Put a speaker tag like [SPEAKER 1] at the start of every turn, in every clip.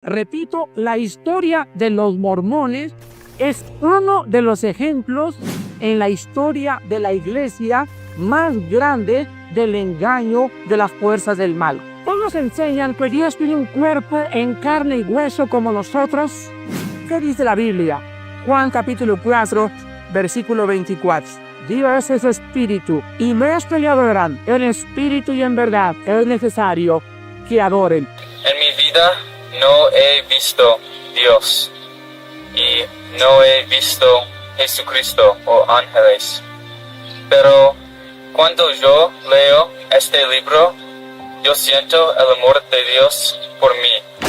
[SPEAKER 1] Repito, la historia de los mormones es uno de los ejemplos en la historia de la iglesia más grande del engaño de las fuerzas del mal. Todos enseñan que Dios tiene un cuerpo en carne y hueso como nosotros. ¿Qué dice la Biblia? Juan capítulo 4, versículo 24. Dios es espíritu, y los que le adoran en espíritu y en verdad es necesario que adoren.
[SPEAKER 2] En mi vida no he visto Dios y no he visto Jesucristo o ángeles. Pero cuando yo leo este libro, yo siento el amor de Dios por mí.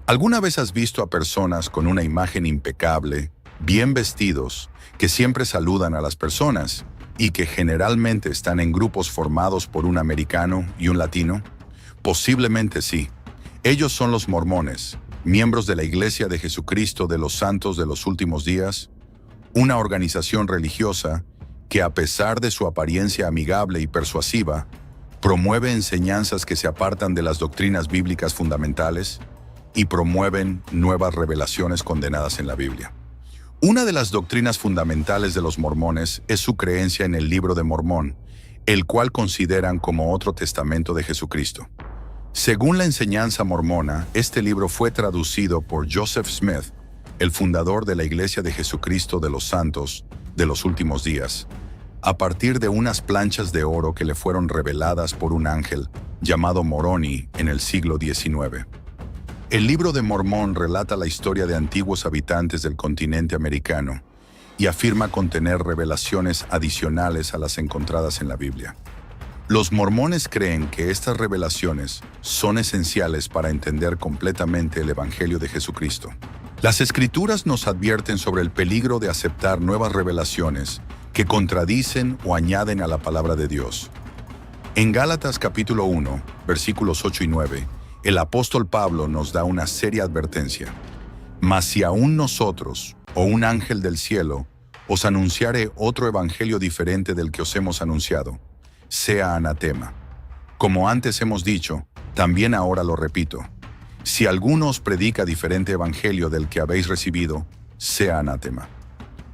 [SPEAKER 3] ¿Alguna vez has visto a personas con una imagen impecable, bien vestidos, que siempre saludan a las personas y que generalmente están en grupos formados por un americano y un latino? Posiblemente sí. Ellos son los mormones, miembros de la Iglesia de Jesucristo de los Santos de los Últimos Días, una organización religiosa que, a pesar de su apariencia amigable y persuasiva, promueve enseñanzas que se apartan de las doctrinas bíblicas fundamentales y promueven nuevas revelaciones condenadas en la Biblia. Una de las doctrinas fundamentales de los mormones es su creencia en el Libro de Mormón, el cual consideran como otro testamento de Jesucristo. Según la enseñanza mormona, este libro fue traducido por Joseph Smith, el fundador de la Iglesia de Jesucristo de los Santos de los Últimos Días, a partir de unas planchas de oro que le fueron reveladas por un ángel llamado Moroni en el siglo XIX. El Libro de Mormón relata la historia de antiguos habitantes del continente americano y afirma contener revelaciones adicionales a las encontradas en la Biblia. Los mormones creen que estas revelaciones son esenciales para entender completamente el Evangelio de Jesucristo. Las Escrituras nos advierten sobre el peligro de aceptar nuevas revelaciones que contradicen o añaden a la palabra de Dios. En Gálatas capítulo 1, versículos 8 y 9, el apóstol Pablo nos da una seria advertencia. Mas si aún nosotros, o un ángel del cielo, os anunciare otro evangelio diferente del que os hemos anunciado, sea anatema. Como antes hemos dicho, también ahora lo repito. Si alguno os predica diferente evangelio del que habéis recibido, sea anatema.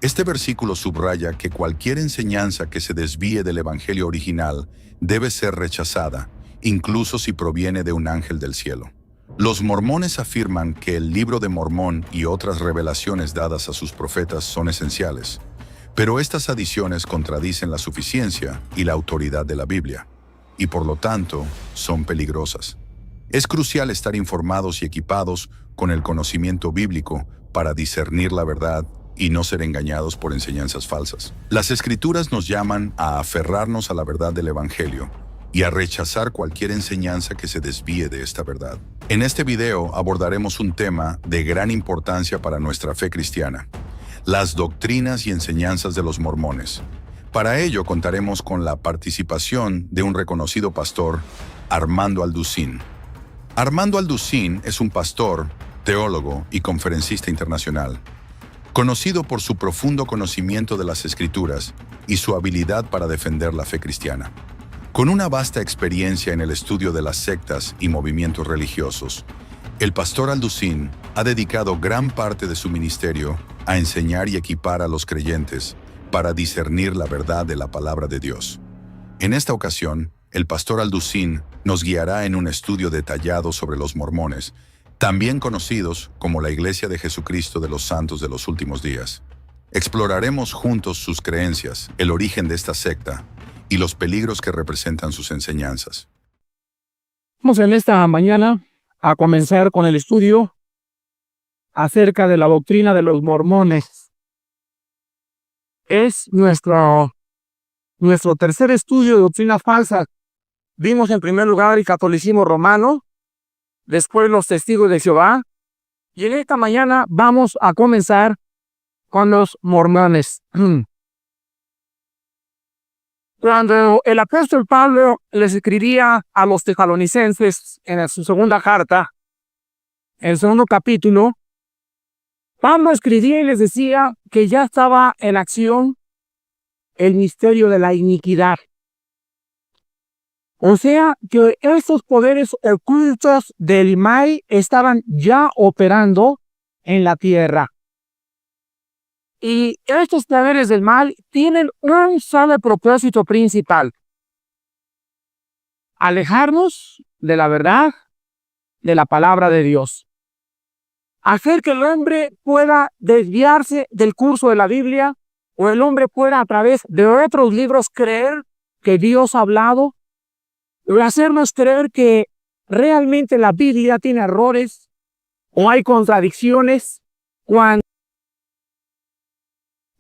[SPEAKER 3] Este versículo subraya que cualquier enseñanza que se desvíe del evangelio original debe ser rechazada, incluso si proviene de un ángel del cielo. Los mormones afirman que el Libro de Mormón y otras revelaciones dadas a sus profetas son esenciales, pero estas adiciones contradicen la suficiencia y la autoridad de la Biblia, y por lo tanto son peligrosas. Es crucial estar informados y equipados con el conocimiento bíblico para discernir la verdad y no ser engañados por enseñanzas falsas. Las Escrituras nos llaman a aferrarnos a la verdad del Evangelio y a rechazar cualquier enseñanza que se desvíe de esta verdad. En este video abordaremos un tema de gran importancia para nuestra fe cristiana: las doctrinas y enseñanzas de los mormones. Para ello contaremos con la participación de un reconocido pastor, Armando Alducin. Armando Alducin es un pastor, teólogo y conferencista internacional, conocido por su profundo conocimiento de las Escrituras y su habilidad para defender la fe cristiana. Con una vasta experiencia en el estudio de las sectas y movimientos religiosos, el pastor Alducin ha dedicado gran parte de su ministerio a enseñar y equipar a los creyentes para discernir la verdad de la palabra de Dios. En esta ocasión, el pastor Alducin nos guiará en un estudio detallado sobre los mormones, también conocidos como la Iglesia de Jesucristo de los Santos de los Últimos Días. Exploraremos juntos sus creencias, el origen de esta secta y los peligros que representan sus enseñanzas.
[SPEAKER 1] Vamos en esta mañana a comenzar con el estudio acerca de la doctrina de los mormones. Es nuestro tercer estudio de doctrinas falsas. Vimos en primer lugar el catolicismo romano, después los testigos de Jehová, y en esta mañana vamos a comenzar con los mormones. Cuando el apóstol Pablo les escribía a los tesalonicenses en su segunda carta, en el segundo capítulo, Pablo escribía y les decía que ya estaba en acción el misterio de la iniquidad. O sea que estos poderes ocultos del mal estaban ya operando en la tierra. Y estos poderes del mal tienen un solo propósito principal: alejarnos de la verdad, de la palabra de Dios. Hacer que el hombre pueda desviarse del curso de la Biblia, o el hombre pueda a través de otros libros creer que Dios ha hablado, o hacernos creer que realmente la Biblia tiene errores o hay contradicciones.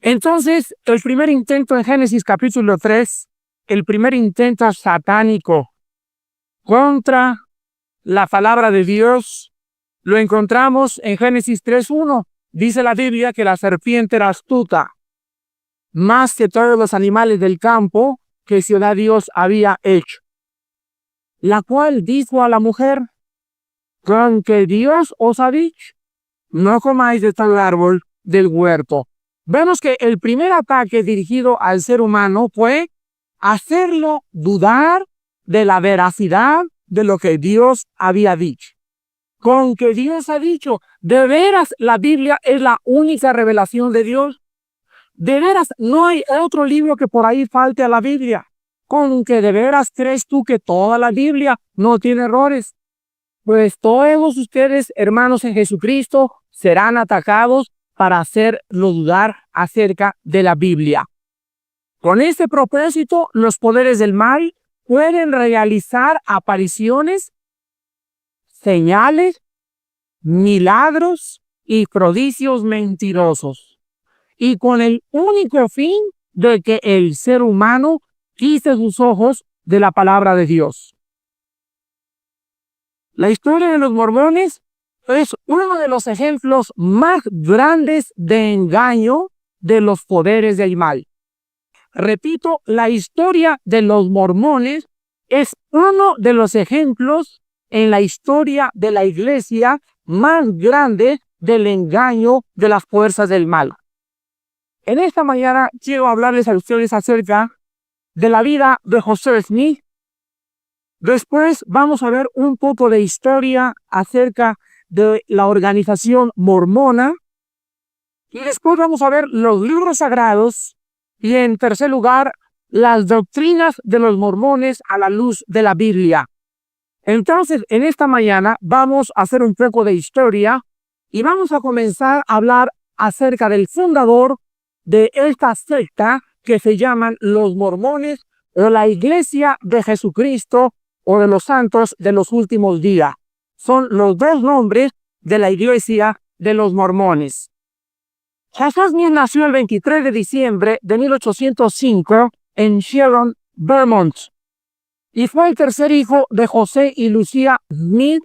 [SPEAKER 1] Entonces, el primer intento en Génesis capítulo 3, el primer intento satánico contra la palabra de Dios, lo encontramos en Génesis 3:1. Dice la Biblia que la serpiente era astuta, más que todos los animales del campo que Jehová Dios había hecho, la cual dijo a la mujer: con que Dios os ha dicho, no comáis de tal árbol del huerto. Vemos que el primer ataque dirigido al ser humano fue hacerlo dudar de la veracidad de lo que Dios había dicho. Con que Dios ha dicho, ¿de veras la Biblia es la única revelación de Dios? ¿De veras no hay otro libro que por ahí falte a la Biblia? ¿Con que de veras crees tú que toda la Biblia no tiene errores? Pues todos ustedes, hermanos en Jesucristo, serán atacados para hacerlo dudar acerca de la Biblia. Con este propósito, los poderes del mal pueden realizar apariciones, señales, milagros y prodigios mentirosos, y con el único fin de que el ser humano quite sus ojos de la palabra de Dios. La historia de los mormones es uno de los ejemplos más grandes de engaño de los poderes del mal. Repito, la historia de los mormones es uno de los ejemplos en la historia de la iglesia más grande del engaño de las fuerzas del mal. En esta mañana quiero hablarles a ustedes acerca de la vida de José Smith. Después vamos a ver un poco de historia acerca de la organización mormona. Y después vamos a ver los libros sagrados. Y en tercer lugar, las doctrinas de los mormones a la luz de la Biblia. Entonces, en esta mañana vamos a hacer un poco de historia y vamos a comenzar a hablar acerca del fundador de esta secta que se llaman los mormones, o la Iglesia de Jesucristo, o de los santos de los últimos días. Son los dos nombres de la Iglesia de los mormones. José Smith nació el 23 de diciembre de 1805 en Sharon, Vermont, y fue el tercer hijo de José y Lucía Smith.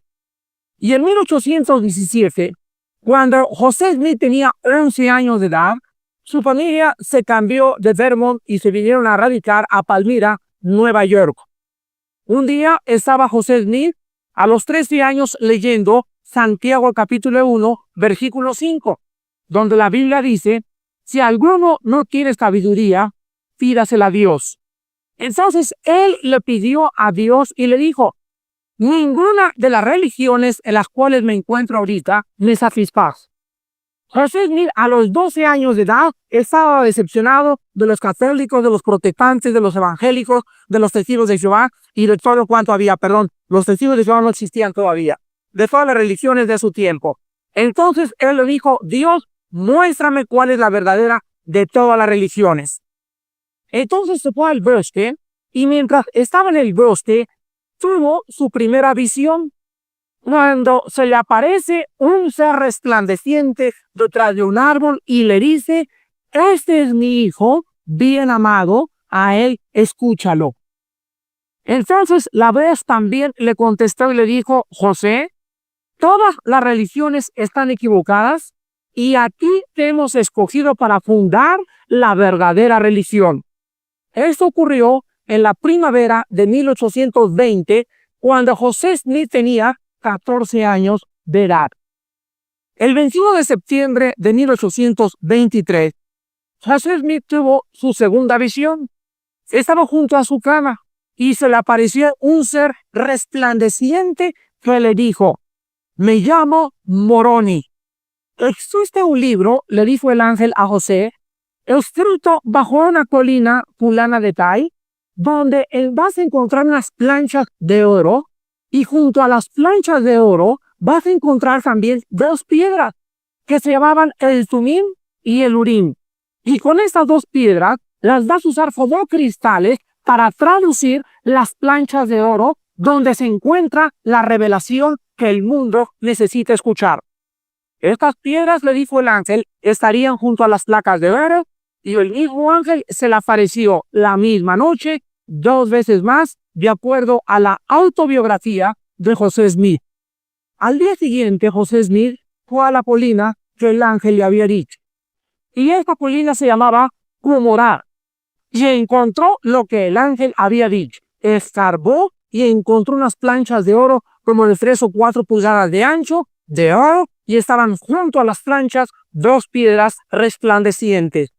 [SPEAKER 1] Y en 1817, cuando José Smith tenía 11 años de edad, su familia se cambió de Vermont y se vinieron a radicar a Palmyra, Nueva York. Un día estaba José Smith a los 13 años leyendo Santiago capítulo 1, versículo 5, donde la Biblia dice: si alguno no tiene sabiduría, pídasela a Dios. Entonces él le pidió a Dios y le dijo: ninguna de las religiones en las cuales me encuentro ahorita me satisface. José Smith a los 12 años de edad estaba decepcionado de los católicos, de los protestantes, de los evangélicos, de los testigos de Jehová y de todo cuanto había. Los testigos de Jehová no existían todavía, de todas las religiones de su tiempo. Entonces él le dijo: Dios, muéstrame cuál es la verdadera de todas las religiones. Entonces se fue al bosque y mientras estaba en el bosque tuvo su primera visión, cuando se le aparece un ser resplandeciente detrás de un árbol y le dice: este es mi hijo bien amado, a él escúchalo. Entonces la voz también le contestó y le dijo: José, todas las religiones están equivocadas y a ti te hemos escogido para fundar la verdadera religión. Esto ocurrió en la primavera de 1820, cuando José Smith tenía 14 años de edad. El 21 de septiembre de 1823, José Smith tuvo su segunda visión. Estaba junto a su cama y se le apareció un ser resplandeciente que le dijo: me llamo Moroni. Existe un libro, le dijo el ángel a José, escrito bajo una colina fulana de Tai, donde vas a encontrar unas planchas de oro, y junto a las planchas de oro vas a encontrar también dos piedras que se llamaban el Tumim y el Urim. Y con estas dos piedras las vas a usar como cristales para traducir las planchas de oro donde se encuentra la revelación que el mundo necesita escuchar. Estas piedras, le dijo el ángel, estarían junto a las placas de oro, y el mismo ángel se le apareció la misma noche, 2 veces más, de acuerdo a la autobiografía de José Smith. Al día siguiente, José Smith fue a la colina que el ángel le había dicho. Y esta colina se llamaba Cumorah. Y encontró lo que el ángel había dicho. Escarbó y encontró unas planchas de oro como de 3 o 4 pulgadas de ancho, de oro, y estaban junto a las planchas 2 piedras resplandecientes.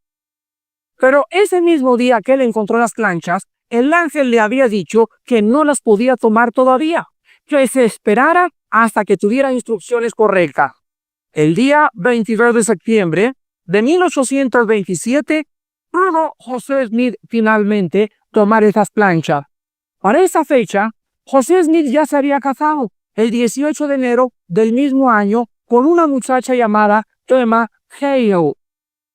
[SPEAKER 1] Pero ese mismo día que él encontró las planchas, el ángel le había dicho que no las podía tomar todavía, que se esperara hasta que tuviera instrucciones correctas. El día 22 de septiembre de 1827, pudo José Smith finalmente tomar esas planchas. Para esa fecha, José Smith ya se había casado el 18 de enero del mismo año con una muchacha llamada Emma Hale.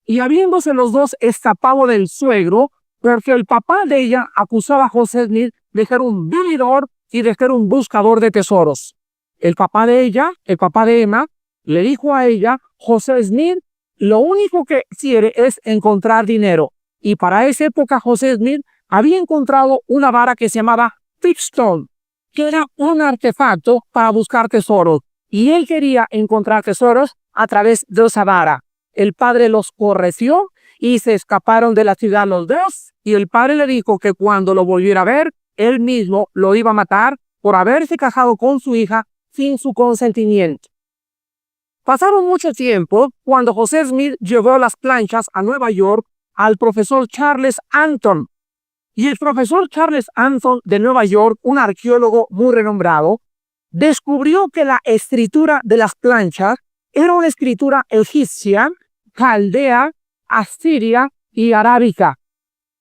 [SPEAKER 1] Y habiéndose los dos escapado del suegro, porque el papá de ella acusaba a José Smith de ser un vividor y de ser un buscador de tesoros. El papá de ella, el papá de Emma, le dijo a ella: José Smith lo único que quiere es encontrar dinero. Y para esa época José Smith había encontrado una vara que se llamaba Pipstone, que era un artefacto para buscar tesoros. Y él quería encontrar tesoros a través de esa vara. El padre los correció y se escaparon de la ciudad los dos. Y el padre le dijo que cuando lo volviera a ver, él mismo lo iba a matar por haberse casado con su hija sin su consentimiento. Pasaron mucho tiempo cuando José Smith llevó las planchas a Nueva York al profesor Charles Anton. Y el profesor Charles Anton de Nueva York, un arqueólogo muy renombrado, descubrió que la escritura de las planchas era una escritura egipcia, caldea, asiria y arábica.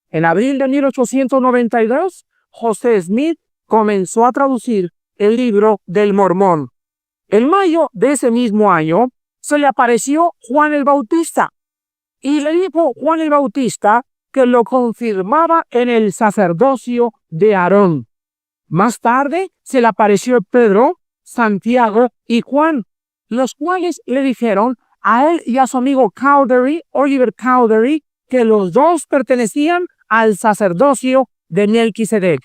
[SPEAKER 1] En abril de 1892, José Smith comenzó a traducir el libro del Mormón. En mayo de ese mismo año, se le apareció Juan el Bautista y le dijo Juan el Bautista que lo confirmaba en el sacerdocio de Aarón. Más tarde se le apareció Pedro, Santiago y Juan, los cuales le dijeron a él y a su amigo Cowdery, Oliver Cowdery, que los dos pertenecían al sacerdocio de Melquisedec.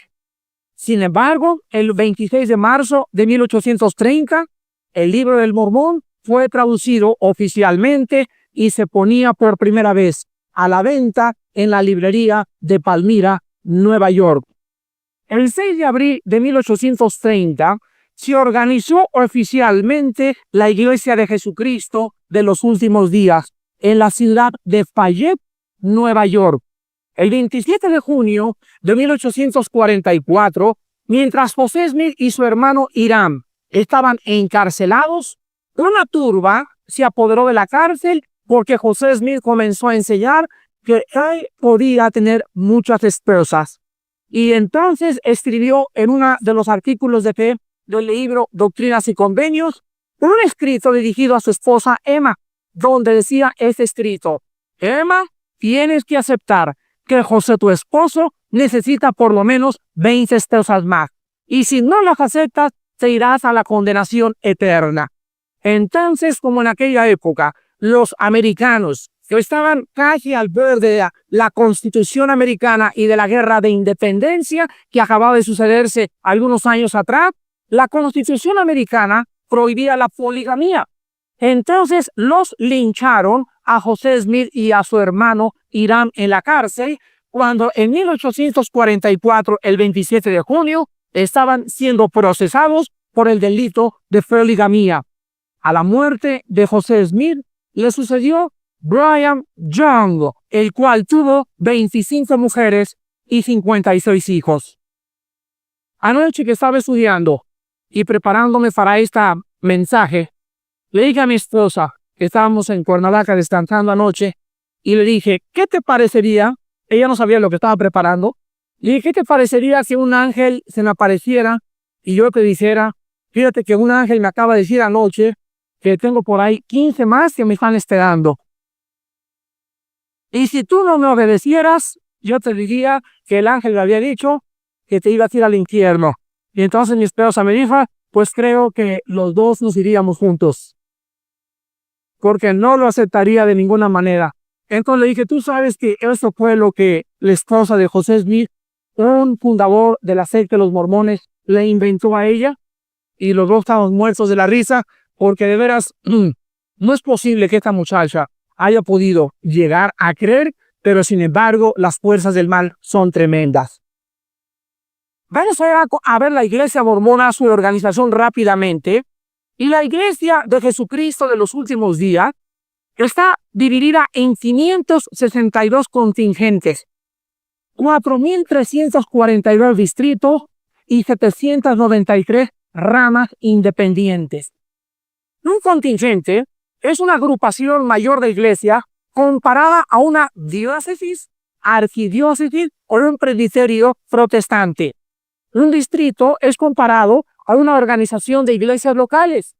[SPEAKER 1] Sin embargo, el 26 de marzo de 1830, el libro del Mormón fue traducido oficialmente y se ponía por primera vez a la venta en la librería de Palmyra, Nueva York. El 6 de abril de 1830 se organizó oficialmente la Iglesia de Jesucristo de los Últimos Días en la ciudad de Fayette, Nueva York. El 27 de junio de 1844, mientras José Smith y su hermano Hiram estaban encarcelados, una turba se apoderó de la cárcel porque José Smith comenzó a enseñar que él podía tener muchas esposas. Y entonces escribió en uno de los artículos de fe del libro Doctrinas y Convenios un escrito dirigido a su esposa Emma, donde decía este escrito: Emma, tienes que aceptar que José, tu esposo, necesita por lo menos 20 esposas más. Y si no las aceptas, te irás a la condenación eterna. Entonces, como en aquella época, los americanos que estaban casi al borde de la Constitución americana y de la Guerra de Independencia que acababa de sucederse algunos años atrás, la Constitución americana prohibía la poligamía. Entonces los lincharon a José Smith y a su hermano Hiram en la cárcel, cuando en 1844, el 27 de junio, estaban siendo procesados por el delito de poligamía. A la muerte de José Smith le sucedió Brigham Young, el cual tuvo 25 mujeres y 56 hijos. Anoche que estaba estudiando y preparándome para este mensaje, le dije a mi esposa, que estábamos en Cuernavaca descansando anoche, y le dije, ¿qué te parecería? Ella no sabía lo que estaba preparando. Le dije, ¿qué te parecería si un ángel se me apareciera y yo te dijera, fíjate que un ángel me acaba de decir anoche que tengo por ahí 15 más que me están esperando? Y si tú no me obedecieras, yo te diría que el ángel me había dicho que te iba a ir al infierno. Y entonces mi esposa me dijo, pues creo que los dos nos iríamos juntos, porque no lo aceptaría de ninguna manera. Entonces le dije, tú sabes que eso fue lo que la esposa de José Smith, un fundador de la secta de los mormones, le inventó a ella, y los dos estamos muertos de la risa, porque de veras no es posible que esta muchacha haya podido llegar a creer, pero sin embargo las fuerzas del mal son tremendas. Vamos a ver la iglesia mormona, su organización rápidamente. Y la iglesia de Jesucristo de los últimos días está dividida en 562 contingentes, 4.342 distritos y 793 ramas independientes. Un contingente es una agrupación mayor de iglesia comparada a una diócesis, arquidiócesis o un presbiterio protestante. Un distrito es comparado a una organización de iglesias locales.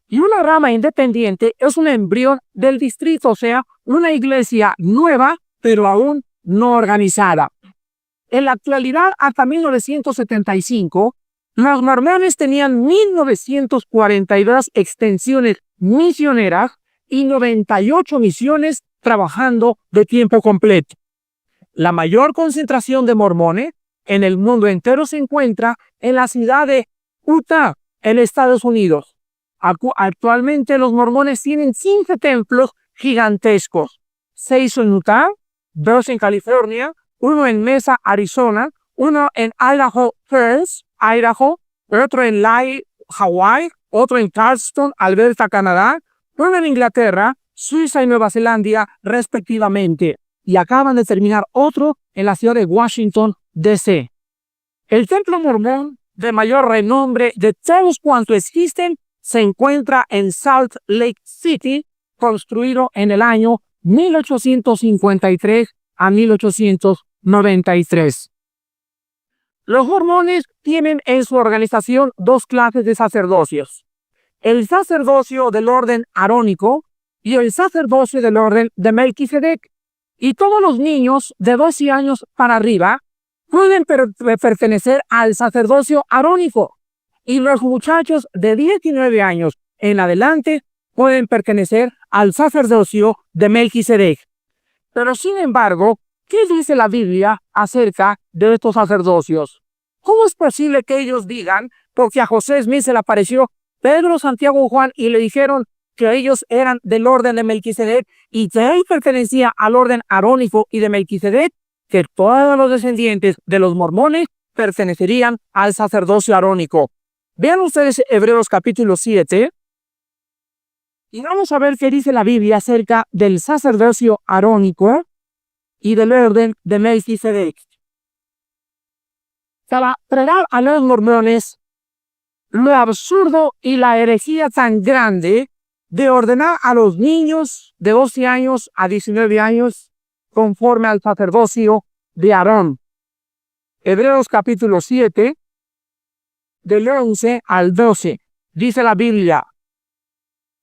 [SPEAKER 1] Y una rama independiente es un embrión del distrito, o sea, una iglesia nueva, pero aún no organizada. En la actualidad, hasta 1975, los mormones tenían 1942 extensiones misioneras y 98 misiones trabajando de tiempo completo. La mayor concentración de mormones en el mundo entero se encuentra en la ciudad de Utah, en Estados Unidos. Actualmente los mormones tienen 15 templos gigantescos, 6 en Utah, 2 en California, 1 en Mesa, Arizona, 1 en Idaho Falls, Idaho, otro en Lyle, Hawái, otro en Charleston, Alberta, Canadá, 1 en Inglaterra, Suiza y Nueva Zelanda, respectivamente. Y acaban de terminar otro en la ciudad de Washington, D.C. El templo mormón de mayor renombre de todos cuantos existen se encuentra en Salt Lake City, construido en el año 1853 a 1893. Los mormones tienen en su organización dos clases de sacerdocios: el sacerdocio del orden arónico y el sacerdocio del orden de Melquisedec. Y todos los niños de 12 años para arriba pueden pertenecer al sacerdocio arónico, y los muchachos de 19 años en adelante pueden pertenecer al sacerdocio de Melquisedec. Pero sin embargo, ¿qué dice la Biblia acerca de estos sacerdocios? ¿Cómo es posible que ellos digan, porque a José Smith se le apareció Pedro, Santiago y Juan y le dijeron que ellos eran del orden de Melquisedec y que él pertenecía al orden arónico y de Melquisedec, que todos los descendientes de los mormones pertenecerían al sacerdocio arónico? Vean ustedes Hebreos capítulo 7 y vamos a ver qué dice la Biblia acerca del sacerdocio arónico y del orden de Melquisedec. Para probar a los mormones lo absurdo y la herejía tan grande de ordenar a los niños de 12 años a 19 años conforme al sacerdocio de Aarón. Hebreos capítulo 7, del 11 al 12, dice la Biblia: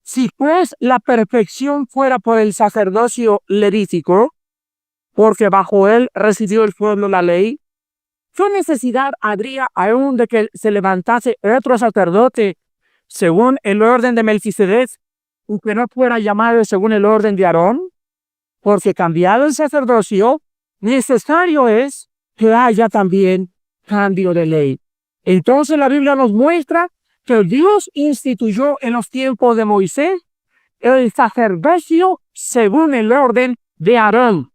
[SPEAKER 1] si pues la perfección fuera por el sacerdocio levítico, porque bajo él recibió el pueblo la ley, ¿qué necesidad habría aún de que se levantase otro sacerdote según el orden de Melquisedec, y que no fuera llamado según el orden de Aarón? Porque cambiado el sacerdocio, necesario es que haya también cambio de ley. Entonces la Biblia nos muestra que Dios instituyó en los tiempos de Moisés el sacerdocio según el orden de Aarón.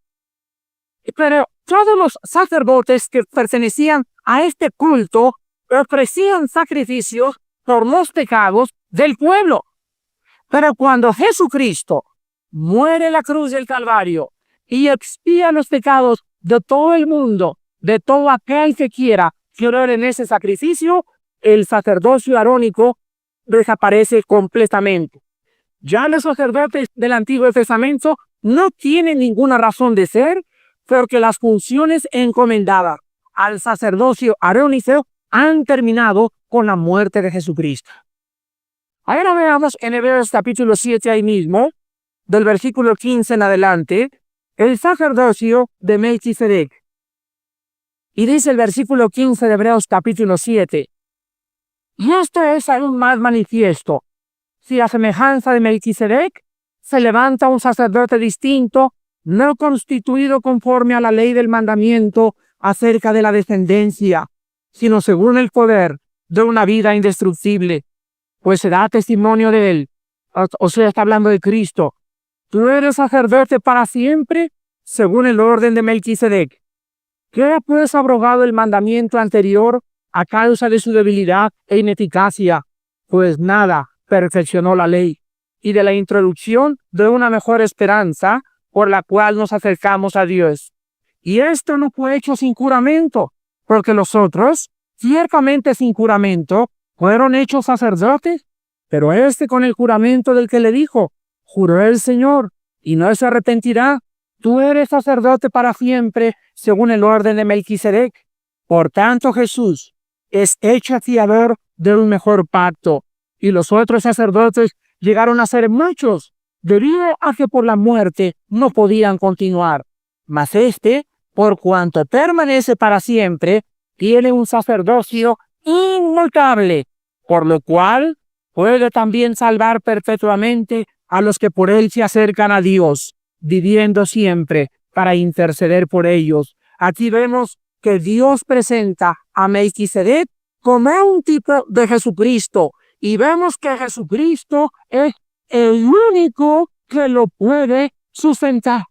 [SPEAKER 1] Pero todos los sacerdotes que pertenecían a este culto ofrecían sacrificios por los pecados del pueblo. Pero cuando Jesucristo muere en la cruz del Calvario y expía los pecados de todo el mundo, de todo aquel que quiera creer en ese sacrificio, el sacerdocio arónico desaparece completamente. Ya los sacerdotes del Antiguo Testamento no tienen ninguna razón de ser, porque las funciones encomendadas al sacerdocio arónico han terminado con la muerte de Jesucristo. Ahora veamos en Hebreos capítulo 7 ahí mismo, del versículo 15 en adelante, el sacerdocio de Melquisedec. Y dice el versículo 15 de Hebreos capítulo 7, y esto es aún más manifiesto, si a semejanza de Melquisedec se levanta un sacerdote distinto, no constituido conforme a la ley del mandamiento acerca de la descendencia, sino según el poder de una vida indestructible, pues se da testimonio de él. O sea, está hablando de Cristo. Tú eres sacerdote para siempre, según el orden de Melquisedec. ¿Qué ha pues abrogado el mandamiento anterior a causa de su debilidad e ineficacia? Pues nada, perfeccionó la ley, y de la introducción de una mejor esperanza por la cual nos acercamos a Dios. Y esto no fue hecho sin juramento, porque los otros, ciertamente sin juramento, fueron hechos sacerdotes, pero este con el juramento del que le dijo, juró el Señor, y no se arrepentirá, tú eres sacerdote para siempre, según el orden de Melquisedec. Por tanto, Jesús es hecho fiador de un mejor pacto, y los otros sacerdotes llegaron a ser muchos, debido a que por la muerte no podían continuar. Mas este, por cuanto permanece para siempre, tiene un sacerdocio inmutable, por lo cual puede también salvar perpetuamente a los que por él se acercan a Dios, viviendo siempre para interceder por ellos. Aquí vemos que Dios presenta a Melquisedec como un tipo de Jesucristo, y vemos que Jesucristo es el único que lo puede sustentar.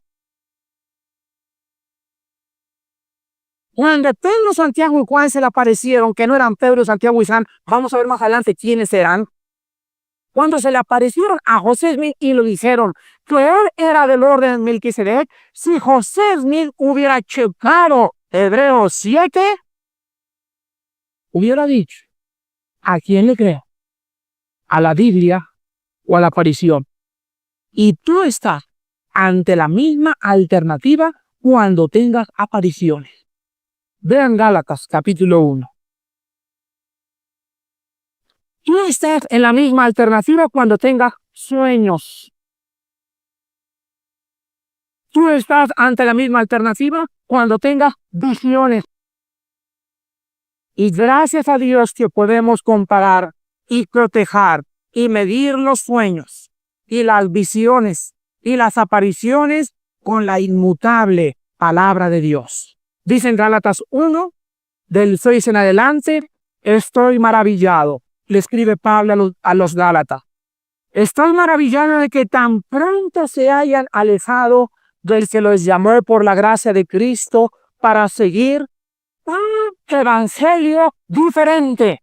[SPEAKER 1] Cuando Pedro, Santiago y Juan se le aparecieron, que no eran Pedro, Santiago y Juan, vamos a ver más adelante quiénes eran. Cuando se le aparecieron a José Smith y le dijeron que él era del orden de Melquisedec, si José Smith hubiera checado Hebreos 7, hubiera dicho, ¿a quién le creo? ¿A la Biblia o a la aparición? Y tú estás ante la misma alternativa cuando tengas apariciones. Vean Gálatas capítulo 1. Tú estás en la misma alternativa cuando tengas sueños. Tú estás ante la misma alternativa cuando tengas visiones. Y gracias a Dios que podemos comparar y proteger y medir los sueños y las visiones y las apariciones con la inmutable palabra de Dios. Dice en Gálatas 1, del 6 en adelante, estoy maravillado. Le escribe Pablo a los Gálatas. Estoy maravillado de que tan pronto se hayan alejado del que los llamó por la gracia de Cristo para seguir un evangelio diferente.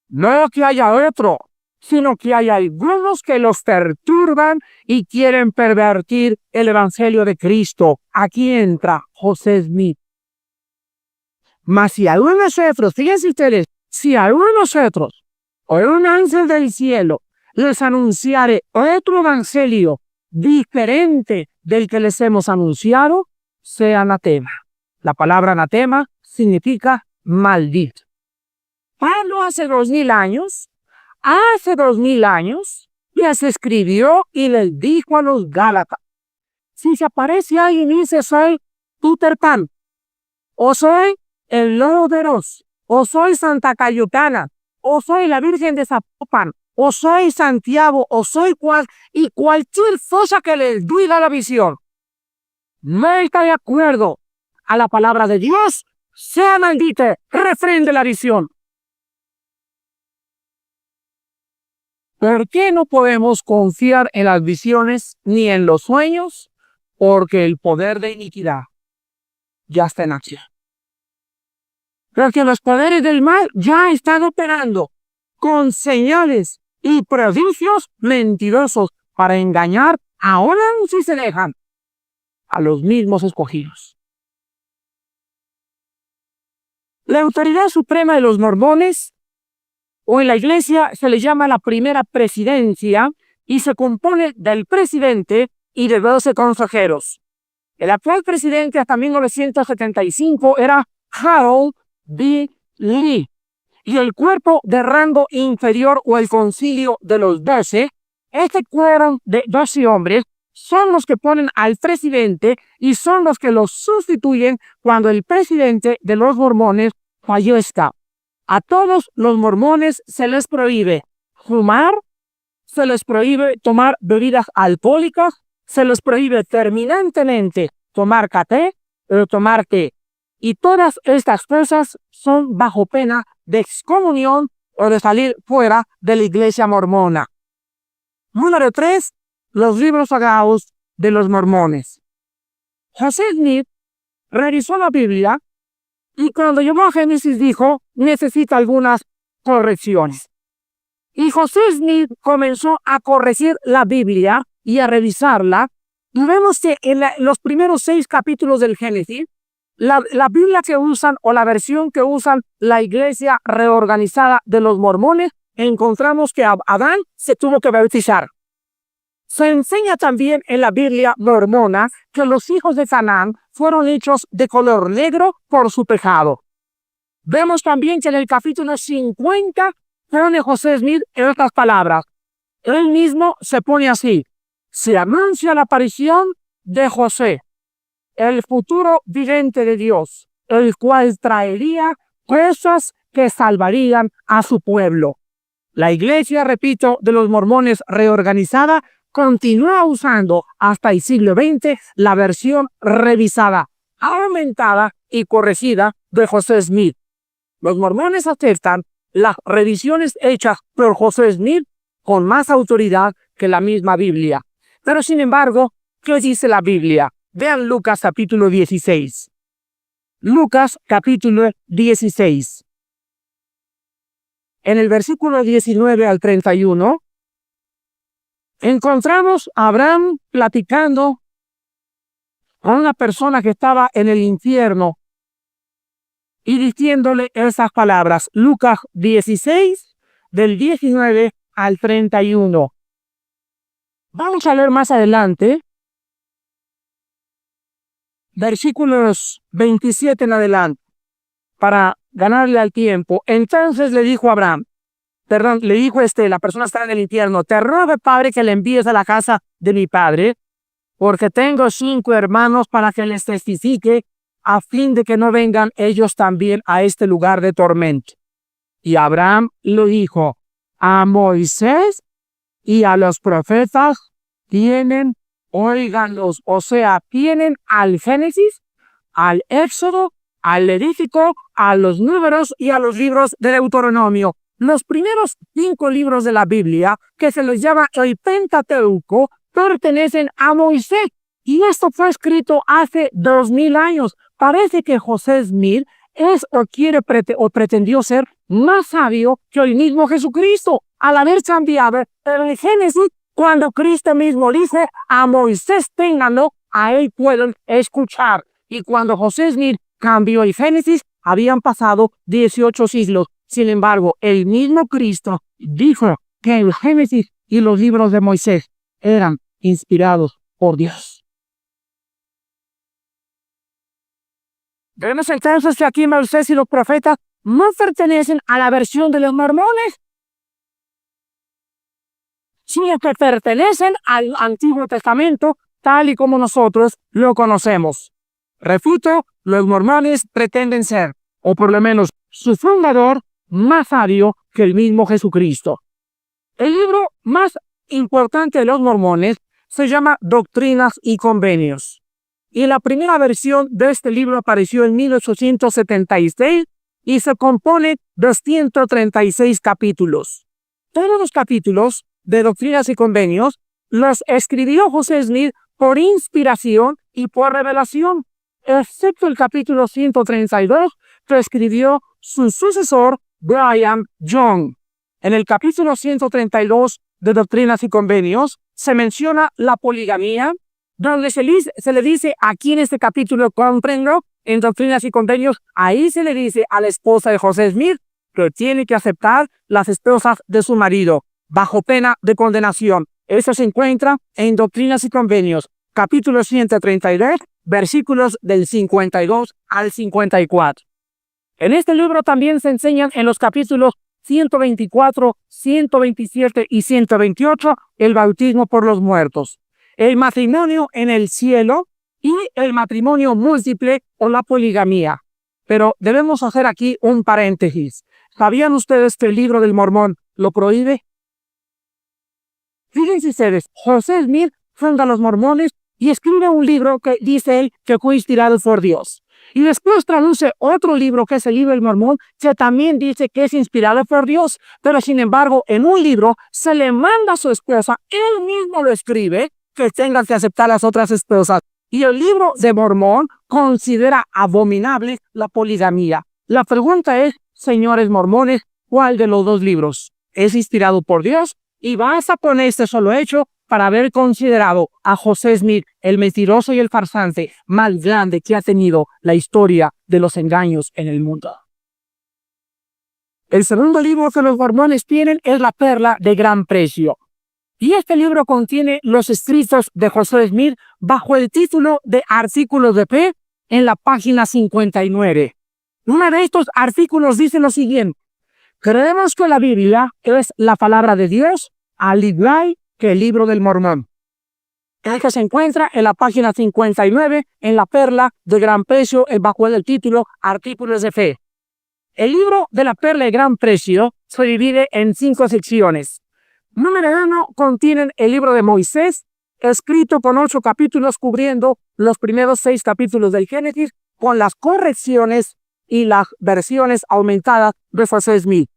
[SPEAKER 1] No que haya otro, sino que hay algunos que los perturban y quieren pervertir el evangelio de Cristo. Aquí entra José Smith. Mas si a uno nosotros, fíjense ustedes, si a uno nosotros o un ángel del cielo les anunciare otro evangelio diferente del que les hemos anunciado, sea anatema. La palabra anatema significa maldito. Pablo hace 2000 años, les escribió y les dijo a los Gálatas, si se aparece alguien y dice soy Peter Pan, o soy el Lobo Feroz, o soy Santa Cayetana, o soy la Virgen de Zapopan, o soy Santiago, o soy cualquier cosa que les diga la visión, no está de acuerdo a la palabra de Dios, sea maldito, refrende la visión. ¿Por qué no podemos confiar en las visiones ni en los sueños? Porque el poder de iniquidad ya está en acción. Porque los poderes del mal ya están operando con señales y prodigios mentirosos para engañar, ahora si se dejan, a los mismos escogidos. La autoridad suprema de los mormones, o en la iglesia se le llama la primera presidencia, y se compone del presidente y de 12 consejeros. El actual presidente hasta 1975 era Harold B. Lee, y el cuerpo de rango inferior o el concilio de los 12, este cuerpo de 12 hombres son los que ponen al presidente y son los que los sustituyen cuando el presidente de los mormones fallezca. A todos los mormones se les prohíbe fumar, se les prohíbe tomar bebidas alcohólicas, se les prohíbe terminantemente tomar café o tomar té. Y todas estas cosas son bajo pena de excomunión o de salir fuera de la iglesia mormona. Número 3. Los libros sagrados de los mormones. José Smith revisó la Biblia y cuando llegó a Génesis dijo, necesita algunas correcciones. Y José Smith comenzó a corregir la Biblia y a revisarla. Y vemos que en los primeros 6 capítulos del Génesis, la Biblia que usan o la versión que usan la iglesia reorganizada de los mormones, encontramos que Adán se tuvo que bautizar. Se enseña también en la Biblia mormona que los hijos de Canaán fueron hechos de color negro por su pecado. Vemos también que en el capítulo 50 pone José Smith en estas palabras. Él mismo se pone así. Se anuncia la aparición de José, el futuro vidente de Dios, el cual traería cosas que salvarían a su pueblo. La iglesia, repito, de los mormones reorganizada continúa usando hasta el siglo XX la versión revisada, aumentada y corregida de José Smith. Los mormones aceptan las revisiones hechas por José Smith con más autoridad que la misma Biblia. Pero sin embargo, ¿qué dice la Biblia? Vean Lucas capítulo 16. Lucas capítulo 16. En el versículo 19 al 31, encontramos a Abraham platicando con una persona que estaba en el infierno y diciéndole esas palabras. Lucas 16, del 19 al 31. Vamos a leer más adelante, versículos 27 en adelante, para ganarle al tiempo. Entonces le dijo Abraham, le dijo la persona está en el infierno, te ruego, Padre, que le envíes a la casa de mi padre, porque tengo 5 hermanos para que les testifique, a fin de que no vengan ellos también a este lugar de tormento. Y Abraham lo dijo, a Moisés y a los profetas tienen, óiganlos, o sea, tienen al Génesis, al Éxodo, al Levítico, a los Números y a los libros de Deuteronomio. Los primeros 5 libros de la Biblia, que se les llama el Pentateuco, pertenecen a Moisés. Y esto fue escrito hace 2000 años. Parece que José Smith es o pretendió ser más sabio que el mismo Jesucristo, al haber cambiado el Génesis cuando Cristo mismo dice, a Moisés ténganlo, a él pueden escuchar. Y cuando José Smith cambió el Génesis, habían pasado 18 siglos. Sin embargo, el mismo Cristo dijo que el Génesis y los libros de Moisés eran inspirados por Dios. Vemos entonces que aquí Moisés y los profetas no pertenecen a la versión de los mormones, sino que pertenecen al Antiguo Testamento tal y como nosotros lo conocemos. Refuto, los mormones pretenden ser, o por lo menos su fundador, más sabio que el mismo Jesucristo. El libro más importante de los mormones se llama Doctrinas y Convenios. Y la primera versión de este libro apareció en 1876 y se compone de 136 capítulos. Todos los capítulos de Doctrinas y Convenios los escribió José Smith por inspiración y por revelación, excepto el capítulo 132 que escribió su sucesor Brigham Young. En el capítulo 132 de Doctrinas y Convenios se menciona la poligamía, donde se le dice aquí en este capítulo, comprendo en Doctrinas y Convenios, ahí se le dice a la esposa de José Smith que tiene que aceptar las esposas de su marido bajo pena de condenación. Eso se encuentra en Doctrinas y Convenios, capítulo 133, versículos del 52 al 54. En este libro también se enseñan en los capítulos 124, 127 y 128 el bautismo por los muertos, el matrimonio en el cielo y el matrimonio múltiple o la poligamía. Pero debemos hacer aquí un paréntesis. ¿Sabían ustedes que el libro del Mormón lo prohíbe? Fíjense ustedes, José Smith funda los mormones y escribe un libro que dice él que fue inspirado por Dios. Y después traduce otro libro que es el libro del Mormón, que también dice que es inspirado por Dios. Pero sin embargo, en un libro se le manda a su esposa, él mismo lo escribe, que tengan que aceptar las otras esposas. Y el libro de Mormón considera abominable la poligamía. La pregunta es, señores mormones, ¿cuál de los dos libros es inspirado por Dios? Y vas a poner este solo hecho para haber considerado a José Smith, el mentiroso y el farsante más grande que ha tenido la historia de los engaños en el mundo. El segundo libro que los mormones tienen es La Perla de Gran Precio. Y este libro contiene los escritos de José Smith bajo el título de Artículos de Fe en la página 59. Uno de estos artículos dice lo siguiente: creemos que la Biblia es la palabra de Dios, al igual que el libro del Mormón. El que se encuentra en la página 59 en La Perla de Gran Precio bajo el título Artículos de Fe. El libro de La Perla de Gran Precio se divide en 5 secciones. Número 1 contienen el libro de Moisés, escrito con 8 capítulos cubriendo los primeros 6 capítulos del Génesis con las correcciones y las versiones aumentadas de José Smith.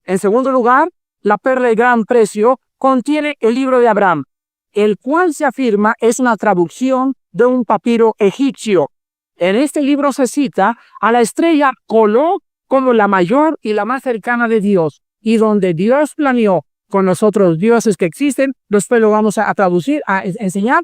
[SPEAKER 1] En segundo lugar, La Perla de Gran Precio contiene el libro de Abraham, el cual se afirma es una traducción de un papiro egipcio. En este libro se cita a la estrella Colo como la mayor y la más cercana de Dios, y donde Dios planeó con los otros dioses que existen, después lo vamos a traducir, a enseñar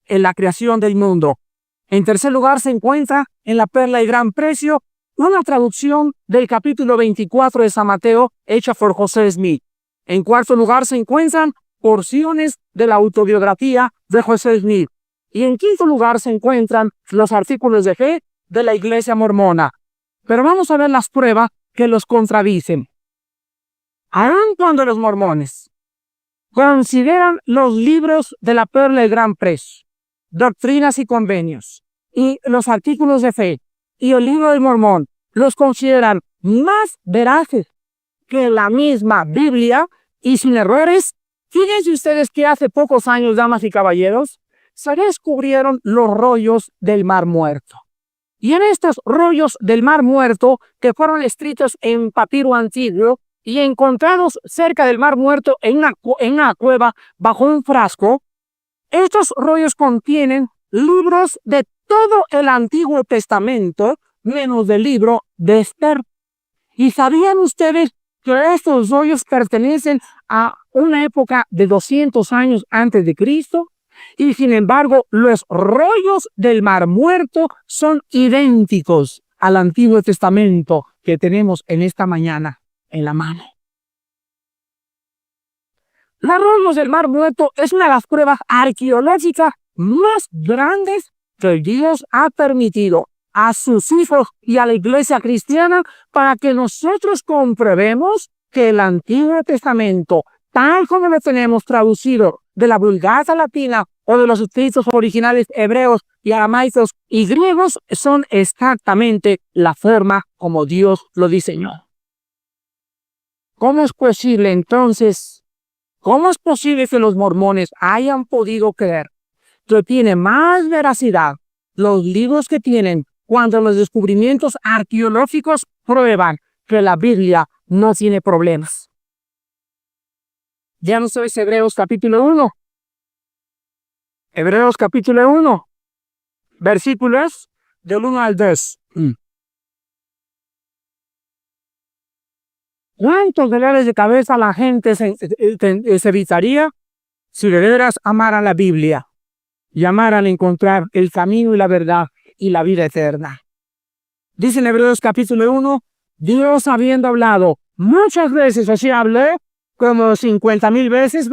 [SPEAKER 1] en la creación del mundo. En tercer lugar se encuentra en La Perla de Gran Precio una traducción del capítulo 24 de San Mateo hecha por José Smith. En cuarto lugar se encuentran porciones de la autobiografía de José Smith. Y en quinto lugar se encuentran los artículos de fe de la Iglesia Mormona. Pero vamos a ver las pruebas que los contradicen. Aun cuando los mormones consideran los libros de La Perla de Gran Precio, Doctrinas y Convenios, y los artículos de fe, y el libro del Mormón, los consideran más veraces que la misma Biblia y sin errores, fíjense ustedes que hace pocos años, damas y caballeros, se descubrieron los rollos del Mar Muerto. Y en estos rollos del Mar Muerto, que fueron escritos en papiro antiguo y encontrados cerca del Mar Muerto en una cueva bajo un frasco, estos rollos contienen libros de todo el Antiguo Testamento, menos del libro de Esther. ¿Y sabían ustedes que estos rollos pertenecen a una época de 200 años antes de Cristo? Y sin embargo, los rollos del Mar Muerto son idénticos al Antiguo Testamento que tenemos en esta mañana en la mano. Los rollos del Mar Muerto es una de las pruebas arqueológicas más grandes que Dios ha permitido a sus hijos y a la iglesia cristiana para que nosotros comprobemos que el Antiguo Testamento, tal como lo tenemos traducido de la Vulgata Latina o de los escritos originales hebreos y aramaicos y griegos, son exactamente la forma como Dios lo diseñó. ¿Cómo es posible entonces? ¿Cómo es posible que los mormones hayan podido creer que tiene más veracidad los libros que tienen cuando los descubrimientos arqueológicos prueban que la Biblia no tiene problemas? Ya no sabes Hebreos capítulo 1. Hebreos capítulo 1, versículos del 1 al 2. ¿Cuántos dolores de cabeza la gente se evitaría si de veras amaran la Biblia y amaran encontrar el camino y la verdad y la vida eterna? Dice en Hebreos capítulo 1, Dios habiendo hablado muchas veces, así hablé como 50,000 veces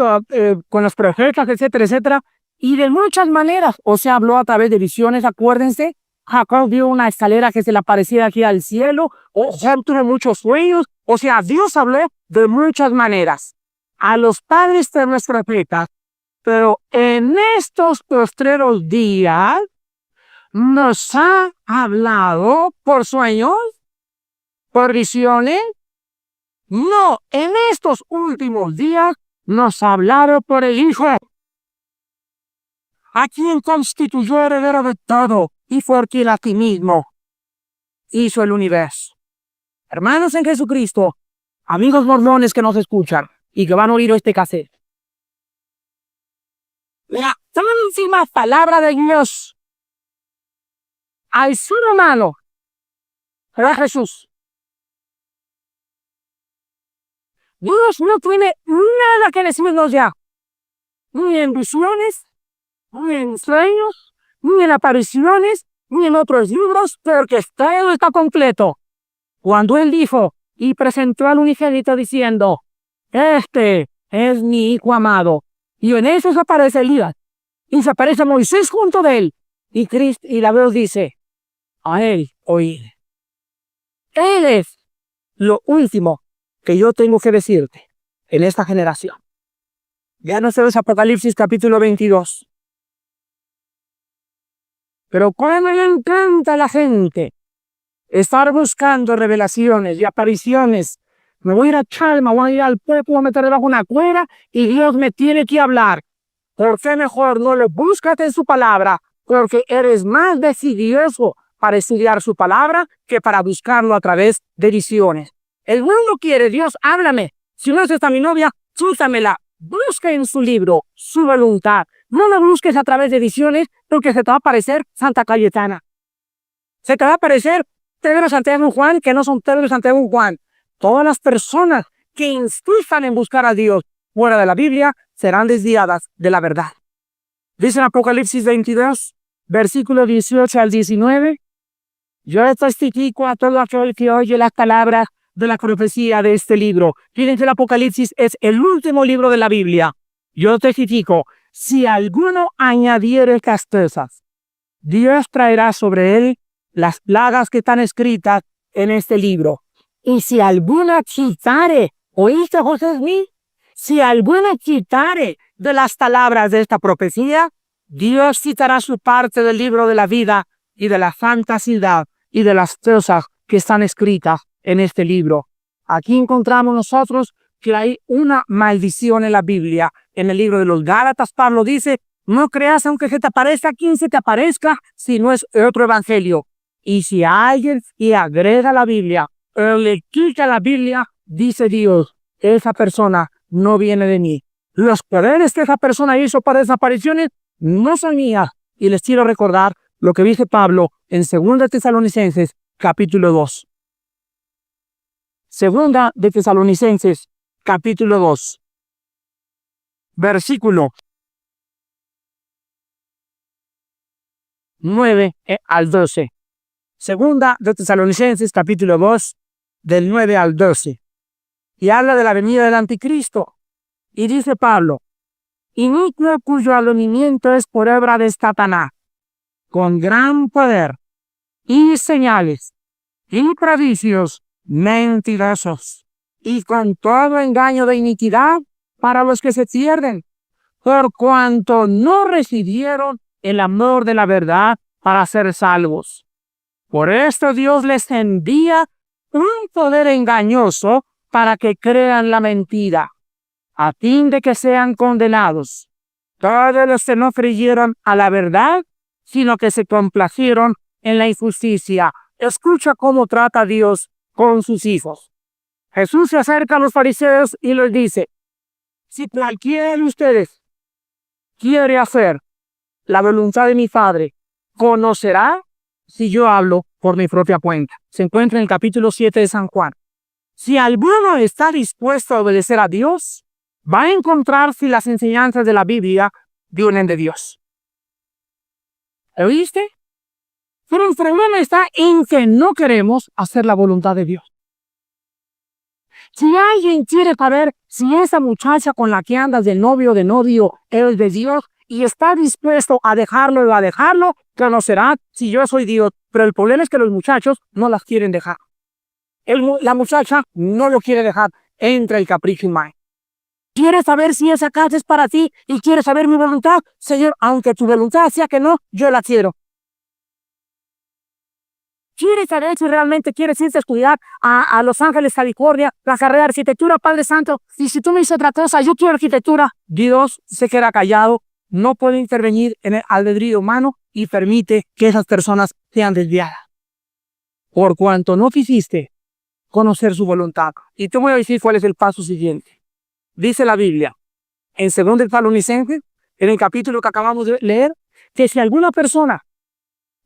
[SPEAKER 1] con los profetas, etcétera, etcétera, y de muchas maneras, o sea, habló a través de visiones, acuérdense, Jacob vio una escalera que se le aparecía aquí al cielo, o Job tuvo muchos sueños, o sea, Dios habló de muchas maneras a los padres de los profetas, pero en estos postreros días nos ha hablado por sueños, por visiones. No, en estos últimos días nos ha hablado por el Hijo, a quien constituyó heredero de todo y por quien a ti mismo hizo el universo. Hermanos en Jesucristo, amigos mormones que nos escuchan y que van a oír este cassette, la última palabra de Dios al ser humano era Jesús. Dios no tiene nada que decirnos ya, ni en visiones, ni en sueños, ni en apariciones, ni en otros libros, porque todo está completo. Cuando Él dijo y presentó al unigénito diciendo, este es mi Hijo amado, y en eso se aparece Elías, y se aparece Moisés junto de él, y la voz dice, a Él oíd. Él es lo último que yo tengo que decirte en esta generación. Ya no sé, es Apocalipsis capítulo 22. Pero cuando le encanta a la gente estar buscando revelaciones y apariciones, me voy a ir a Chalma, voy a ir al pueblo, voy a meter debajo una cueva y Dios me tiene que hablar. ¿Por qué mejor no le buscas en su palabra? Porque eres más decidioso para estudiar su palabra que para buscarlo a través de visiones. El mundo quiere, Dios, háblame. Si no es esta mi novia, chútamela. Busca en su libro su voluntad. No lo busques a través de visiones, porque se te va a aparecer Santa Cayetana. Se te va a aparecer Pedro, Santiago y Juan, que no son Pedro, Santiago y Juan. Todas las personas que insistan en buscar a Dios fuera de la Biblia serán desviadas de la verdad. Dice en Apocalipsis 22, versículo 18 al 19, yo testifico a todo aquel que oye las palabras de la profecía de este libro. Fíjense, el Apocalipsis es el último libro de la Biblia. Yo testifico, si alguno añadiere castezas, Dios traerá sobre él las plagas que están escritas en este libro. Y si alguna quitare, ¿oíste, José Smith? Si alguna quitare de las palabras de esta profecía, Dios quitará su parte del libro de la vida y de la santa ciudad y de las cosas que están escritas en este libro. Aquí encontramos nosotros que hay una maldición en la Biblia. En el libro de los Gálatas, Pablo dice, no creas aunque se te aparezca quien se te aparezca, si no es otro evangelio. Y si alguien le agrega la Biblia o le quita la Biblia, dice Dios, esa persona no viene de mí. Los poderes que esa persona hizo para desapariciones no son mías. Y les quiero recordar lo que dice Pablo en 2 Tesalonicenses, capítulo 2. 2 Tesalonicenses, capítulo 2. Versículo 9 al 12. 2 Tesalonicenses, capítulo 2, del 9 al 12. Y habla de la venida del anticristo. Y dice Pablo, iniquo cuyo advenimiento es por obra de Satanás, con gran poder y señales y prodigios mentirosos, y con todo engaño de iniquidad para los que se pierden, por cuanto no recibieron el amor de la verdad para ser salvos. Por esto Dios les envía un poder engañoso para que crean la mentira, a fin de que sean condenados todos los que no creyeron a la verdad, sino que se complacieron en la injusticia. Escucha cómo trata Dios con sus hijos. Jesús se acerca a los fariseos y les dice, si cualquiera de ustedes quiere hacer la voluntad de mi Padre, conocerá si yo hablo por mi propia cuenta. Se encuentra en el capítulo 7 de San Juan. Si alguno está dispuesto a obedecer a Dios, va a encontrar si las enseñanzas de la Biblia vienen de Dios. ¿Oíste? Pero el problema está en que no queremos hacer la voluntad de Dios. Si alguien quiere saber si esa muchacha con la que andas de novio es de Dios y está dispuesto a dejarlo, que no será si yo soy Dios. Pero el problema es que los muchachos no las quieren dejar. La muchacha no lo quiere dejar. Entra el capricho en mí. ¿Quieres saber si esa casa es para ti y quieres saber mi voluntad? Señor, aunque tu voluntad sea que no, yo la quiero. ¿Quieres saber si realmente quieres irte a estudiar a Los Ángeles, California, la carrera de arquitectura, Padre Santo? Y si tú me dices otra cosa, yo quiero arquitectura. Dios se queda callado, no puede intervenir en el albedrío humano y permite que esas personas sean desviadas. Por cuanto no quisiste conocer su voluntad. Y te voy a decir cuál es el paso siguiente. Dice la Biblia, en 2 Tesalonicenses, en el capítulo que acabamos de leer, que si alguna persona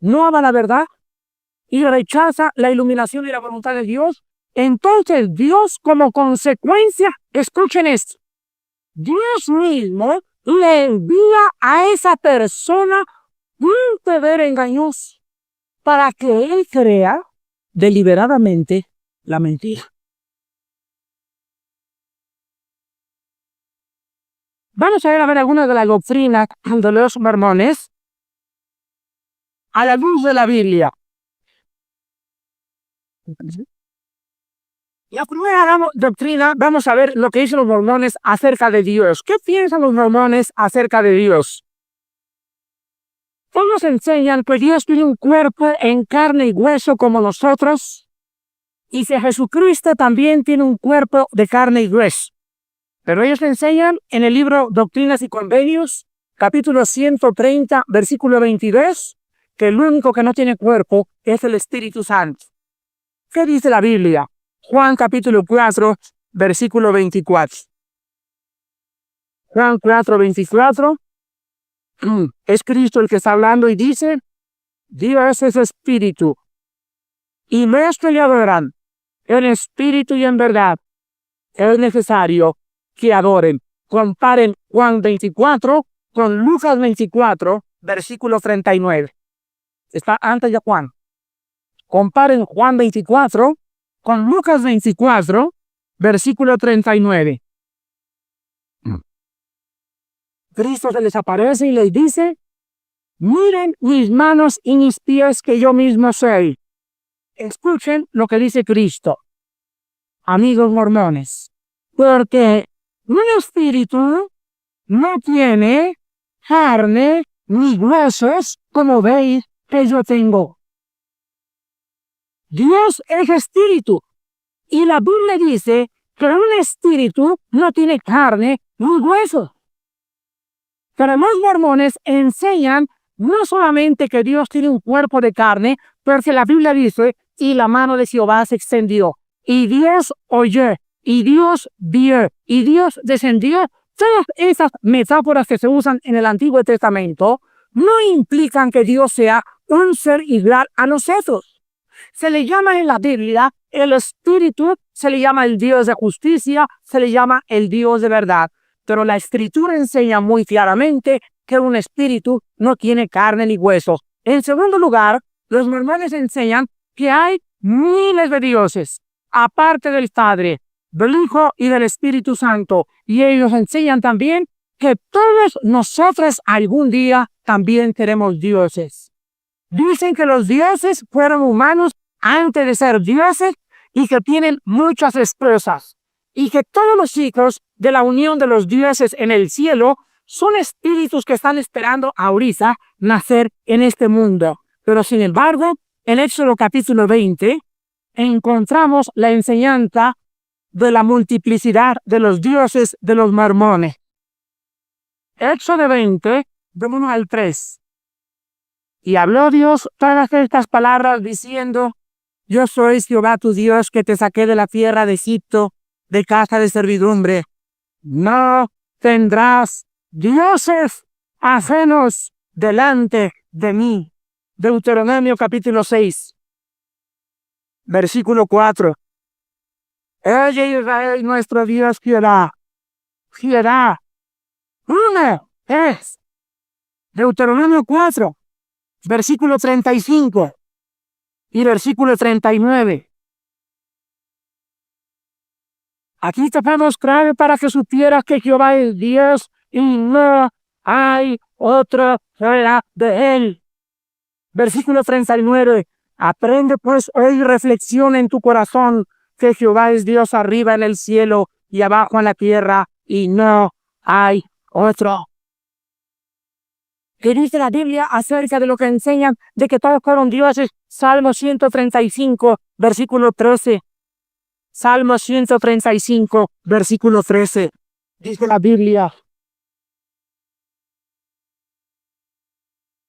[SPEAKER 1] no ama la verdad y rechaza la iluminación y la voluntad de Dios, entonces Dios como consecuencia, escuchen esto, Dios mismo le envía a esa persona un poder engañoso para que él crea deliberadamente la mentira. Vamos a ver algunas de las doctrinas de los mormones a la luz de la Biblia. La primera doctrina, vamos a ver lo que dicen los mormones acerca de Dios. ¿Qué piensan los mormones acerca de Dios? Ellos enseñan que Dios tiene un cuerpo en carne y hueso como nosotros, y que Jesucristo también tiene un cuerpo de carne y hueso. Pero ellos enseñan en el libro Doctrinas y Convenios, capítulo 130, versículo 22, que el único que no tiene cuerpo es el Espíritu Santo. ¿Qué dice la Biblia? Juan capítulo 4, versículo 24. Juan 4, 24. Es Cristo el que está hablando y dice, Dios es espíritu, y los que le adoran en espíritu y en verdad. Es necesario que adoren. Comparen Juan 24 con Lucas 24, versículo 39. Está antes de Juan. Comparen Juan 24 con Lucas 24, versículo 39. Cristo se les aparece y les dice, miren mis manos y mis pies que yo mismo soy. Escuchen lo que dice Cristo, amigos mormones, porque mi espíritu no tiene carne ni huesos como veis que yo tengo. Dios es espíritu y la Biblia dice que un espíritu no tiene carne ni huesos. Pero los mormones enseñan no solamente que Dios tiene un cuerpo de carne, pero que la Biblia dice, y la mano de Jehová se extendió, y Dios oyó, y Dios vio, y Dios descendió. Todas esas metáforas que se usan en el Antiguo Testamento no implican que Dios sea un ser igual a nosotros. Se le llama en la Biblia el Espíritu, se le llama el Dios de justicia, se le llama el Dios de verdad. Pero la Escritura enseña muy claramente que un espíritu no tiene carne ni hueso. En segundo lugar, los mormones enseñan que hay miles de dioses, aparte del Padre, del Hijo y del Espíritu Santo. Y ellos enseñan también que todos nosotros algún día también seremos dioses. Dicen que los dioses fueron humanos antes de ser dioses y que tienen muchas esposas. Y que todos los hijos de la unión de los dioses en el cielo son espíritus que están esperando ahorita nacer en este mundo. Pero sin embargo, en Éxodo capítulo 20, encontramos la enseñanza de la multiplicidad de los dioses de los mormones. Éxodo 20, del 1 al 3. Y habló Dios todas estas palabras diciendo, yo soy Jehová tu Dios que te saqué de la tierra de Egipto, de casa de servidumbre. No tendrás dioses ajenos delante de mí. Deuteronomio capítulo 6, versículo 4. Oye Israel, nuestro Dios, Jehová. Jehová. Uno es. Deuteronomio 4. versículo 35 y versículo 39. Aquí tenemos clave para que supieras que Jehová es Dios y no hay otro fuera de él. Versículo 39. Aprende pues hoy, reflexiona en tu corazón que Jehová es Dios arriba en el cielo y abajo en la tierra y no hay otro. ¿Qué dice la Biblia acerca de lo que enseñan de que todos fueron dioses? Salmo 135, versículo 13. Salmo 135, versículo 13. Dice la Biblia: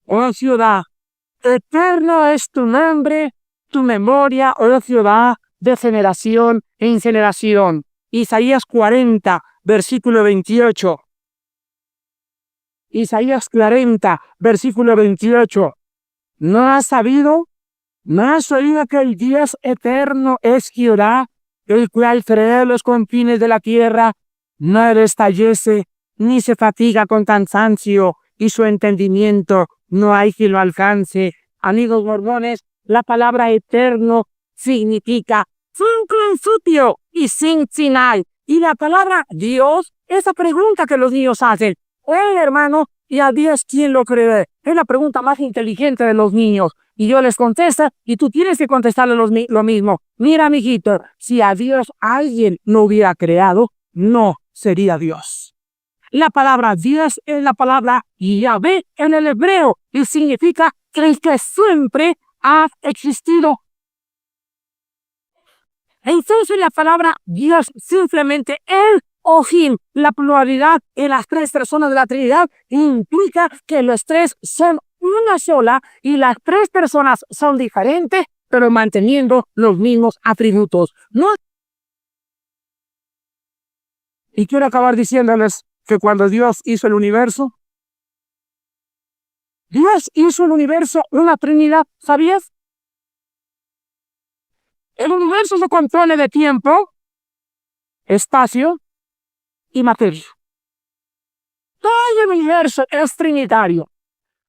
[SPEAKER 1] oh ciudad, eterno es tu nombre, tu memoria, oh ciudad, de generación en generación. Isaías 40, versículo 28. Isaías 40, versículo 28. ¿No has sabido? ¿No has oído que el Dios eterno es Jehová, el cual creó los confines de la tierra? No desfallece, ni se fatiga con cansancio, y su entendimiento no hay quien lo alcance. Amigos mormones, la palabra eterno significa sin principio y sin final. Y la palabra Dios, esa pregunta que los niños hacen: oye, hermano, ¿y a Dios quién lo cree? Es la pregunta más inteligente de los niños. Y yo les contesto, y tú tienes que contestarle lo mismo. Mira, mijito, si a Dios alguien no hubiera creado, no sería Dios. La palabra Dios es la palabra Yahvé en el hebreo y significa el que siempre ha existido. Entonces la palabra Dios, simplemente el Elohim, la pluralidad en las tres personas de la Trinidad, implica que los tres son una sola y las tres personas son diferentes, pero manteniendo los mismos atributos. ¿No? Y quiero acabar diciéndoles que cuando Dios hizo el universo, Dios hizo el universo una Trinidad, ¿sabías? El universo se compone de tiempo, espacio y materia. Todo el universo es trinitario.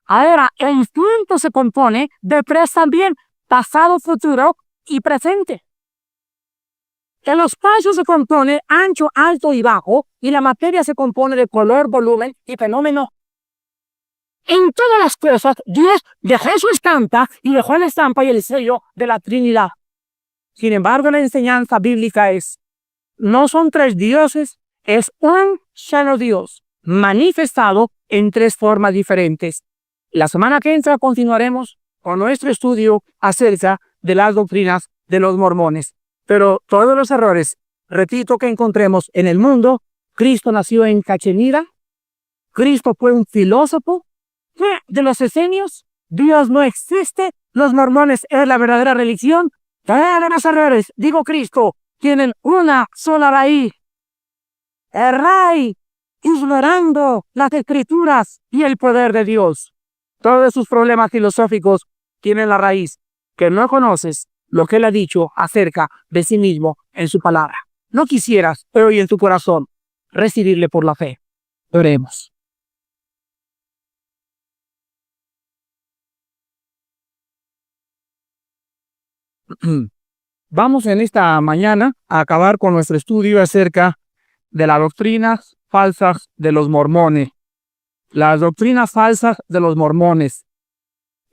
[SPEAKER 1] Ahora, el tiempo se compone de tres también: pasado, futuro y presente. El espacio se compone ancho, alto y bajo, y la materia se compone de color, volumen y fenómeno. En todas las cosas, Dios dejó su estampa y dejó la estampa y el sello de la Trinidad. Sin embargo, la enseñanza bíblica es: no son tres dioses, es un solo Dios, manifestado en tres formas diferentes. La semana que entra continuaremos con nuestro estudio acerca de las doctrinas de los mormones. Pero todos los errores, repito, que encontremos en el mundo: Cristo nació en Cachemira, Cristo fue un filósofo de los esenios, Dios no existe, los mormones es la verdadera religión. Todos los errores, digo Cristo, tienen una sola raíz: el rey, ignorando las escrituras y el poder de Dios. Todos sus problemas filosóficos tienen la raíz que no conoces lo que él ha dicho acerca de sí mismo en su palabra. No quisieras hoy en tu corazón recibirle por la fe. Oremos. Vamos en esta mañana a acabar con nuestro estudio acerca de las doctrinas falsas de los mormones. Las doctrinas falsas de los mormones.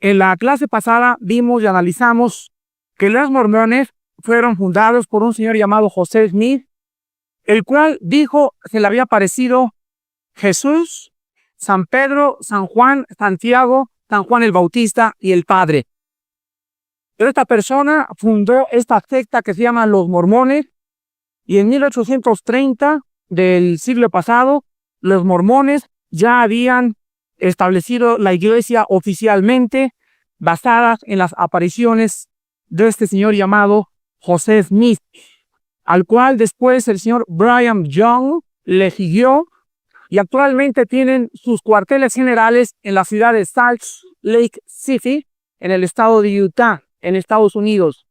[SPEAKER 1] En la clase pasada vimos y analizamos que los mormones fueron fundados por un señor llamado José Smith, el cual dijo que le había aparecido Jesús, San Pedro, San Juan, Santiago, San Juan el Bautista y el Padre. Pero esta persona fundó esta secta que se llama los mormones, y en 1830 del siglo pasado, los mormones ya habían establecido la iglesia oficialmente, basadas en las apariciones de este señor llamado José Smith, al cual después el señor Brigham Young le siguió, y actualmente tienen sus cuarteles generales en la ciudad de Salt Lake City, en el estado de Utah, en Estados Unidos.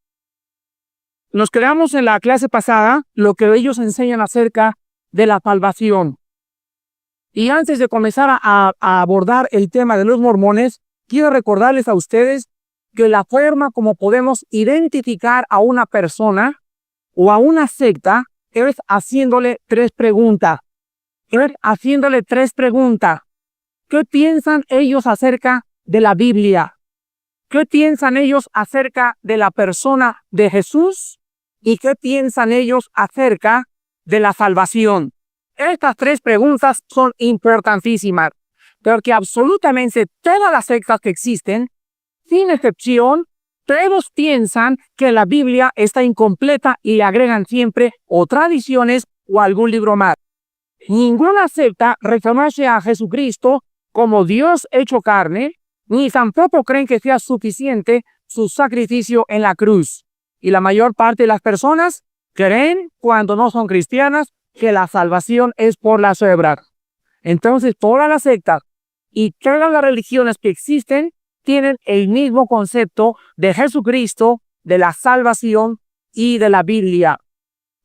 [SPEAKER 1] Nos quedamos en la clase pasada lo que ellos enseñan acerca de la salvación. Y antes de comenzar a abordar el tema de los mormones, quiero recordarles a ustedes que la forma como podemos identificar a una persona o a una secta es haciéndole tres preguntas. ¿Qué piensan ellos acerca de la Biblia? ¿Qué piensan ellos acerca de la persona de Jesús? ¿Y qué piensan ellos acerca de la salvación? Estas tres preguntas son importantísimas, porque absolutamente todas las sectas que existen, sin excepción, todos piensan que la Biblia está incompleta y le agregan siempre o tradiciones o algún libro más. Ninguna secta reconoce a Jesucristo como Dios hecho carne, ni tampoco creen que sea suficiente su sacrificio en la cruz. Y la mayor parte de las personas creen, cuando no son cristianas, que la salvación es por las obras. Entonces, todas las sectas y todas las religiones que existen tienen el mismo concepto de Jesucristo, de la salvación y de la Biblia.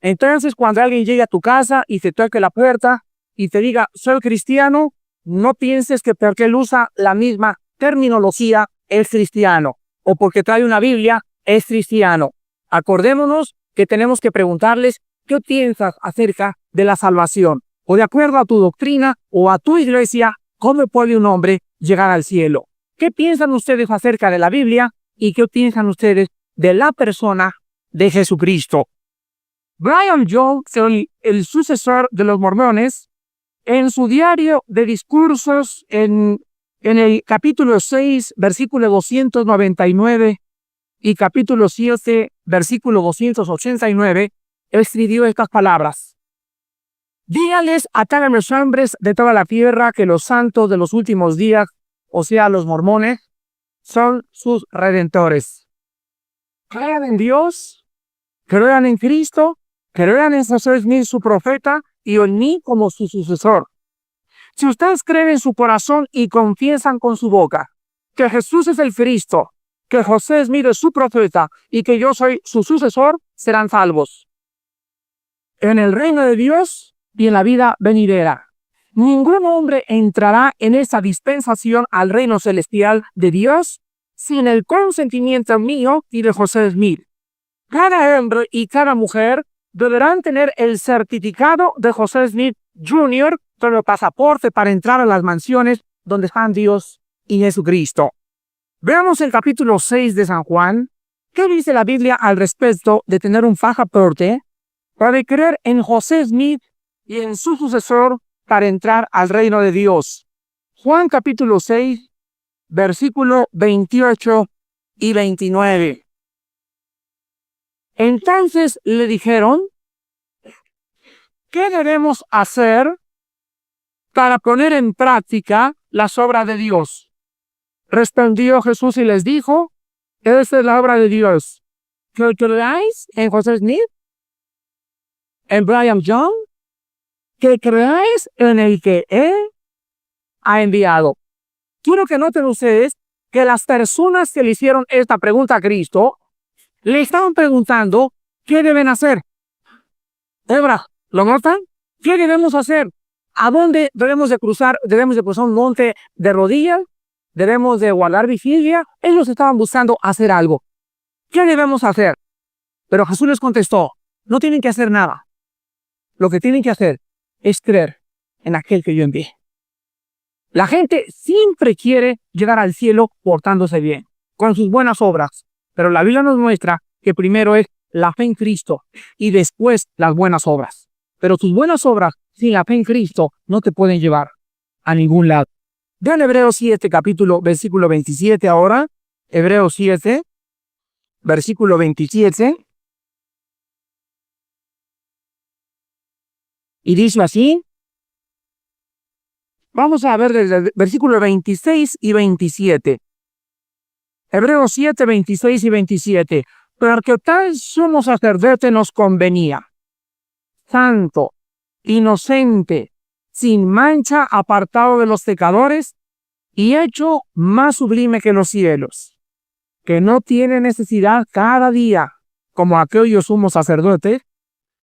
[SPEAKER 1] Entonces, cuando alguien llegue a tu casa y te toque la puerta y te diga, soy cristiano, no pienses que porque él usa la misma terminología es cristiano, o porque trae una Biblia es cristiano. Acordémonos que tenemos que preguntarles qué piensas acerca de la salvación, o de acuerdo a tu doctrina o a tu iglesia, cómo puede un hombre llegar al cielo. ¿Qué piensan ustedes acerca de la Biblia y qué piensan ustedes de la persona de Jesucristo? Brigham Young, el sucesor de los mormones, en su diario de discursos en el capítulo 6, versículo 299 y capítulo 7, versículo 289, escribió estas palabras. Díganles a todos los hombres de toda la tierra que los santos de los últimos días, o sea, los mormones, son sus redentores. Crean en Dios, crean en Cristo, crean en José Smith, su profeta, y en mí como su sucesor. Si ustedes creen en su corazón y confiesan con su boca que Jesús es el Cristo, que José Smith es su profeta y que yo soy su sucesor, serán salvos en el reino de Dios y en la vida venidera. Ningún hombre entrará en esa dispensación al reino celestial de Dios sin el consentimiento mío y de José Smith. Cada hombre y cada mujer deberán tener el certificado de José Smith Jr. como pasaporte para entrar a las mansiones donde están Dios y Jesucristo. Veamos el capítulo 6 de San Juan. ¿Qué dice la Biblia al respecto de tener un pasaporte para creer en José Smith y en su sucesor para entrar al reino de Dios? Juan capítulo 6, versículo 28 y 29. Entonces le dijeron, ¿qué debemos hacer para poner en práctica las obras de Dios? Respondió Jesús y les dijo, esta es la obra de Dios, que creáis en José Smith, en Brigham Young, que creáis en el que Él ha enviado. Quiero que noten ustedes que las personas que le hicieron esta pregunta a Cristo le estaban preguntando qué deben hacer. Hebra, ¿lo notan? ¿Qué debemos hacer? ¿A dónde debemos de cruzar? ¿Debemos de cruzar un monte de rodillas? ¿Debemos de guardar vigilia? Ellos estaban buscando hacer algo. ¿Qué debemos hacer? Pero Jesús les contestó, no tienen que hacer nada. Lo que tienen que hacer es creer en aquel que yo envié. La gente siempre quiere llegar al cielo portándose bien, con sus buenas obras. Pero la Biblia nos muestra que primero es la fe en Cristo y después las buenas obras. Pero tus buenas obras sin la fe en Cristo no te pueden llevar a ningún lado. Vean Hebreos 7, capítulo, versículo 27 ahora. Hebreos 7, versículo 27. Y dice así. Vamos a ver desde el versículo 26 y 27. Hebreos 7, 26 y 27. Porque tal sumo sacerdote nos convenía, santo, inocente, sin mancha, apartado de los pecadores y hecho más sublime que los cielos, que no tiene necesidad cada día, como aquellos sumos sacerdotes,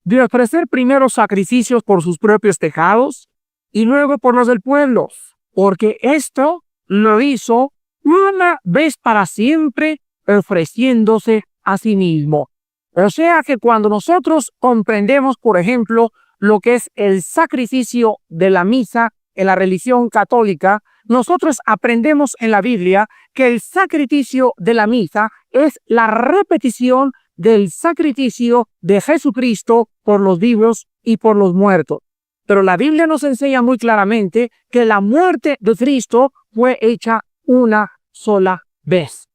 [SPEAKER 1] de ofrecer primero sacrificios por sus propios pecados y luego por los del pueblo, porque esto lo hizo una vez para siempre, ofreciéndose a sí mismo. O sea que cuando nosotros comprendemos, por ejemplo, lo que es el sacrificio de la misa en la religión católica, nosotros aprendemos en la Biblia que el sacrificio de la misa es la repetición del sacrificio de Jesucristo por los vivos y por los muertos. Pero la Biblia nos enseña muy claramente que la muerte de Cristo fue hecha una sola vez.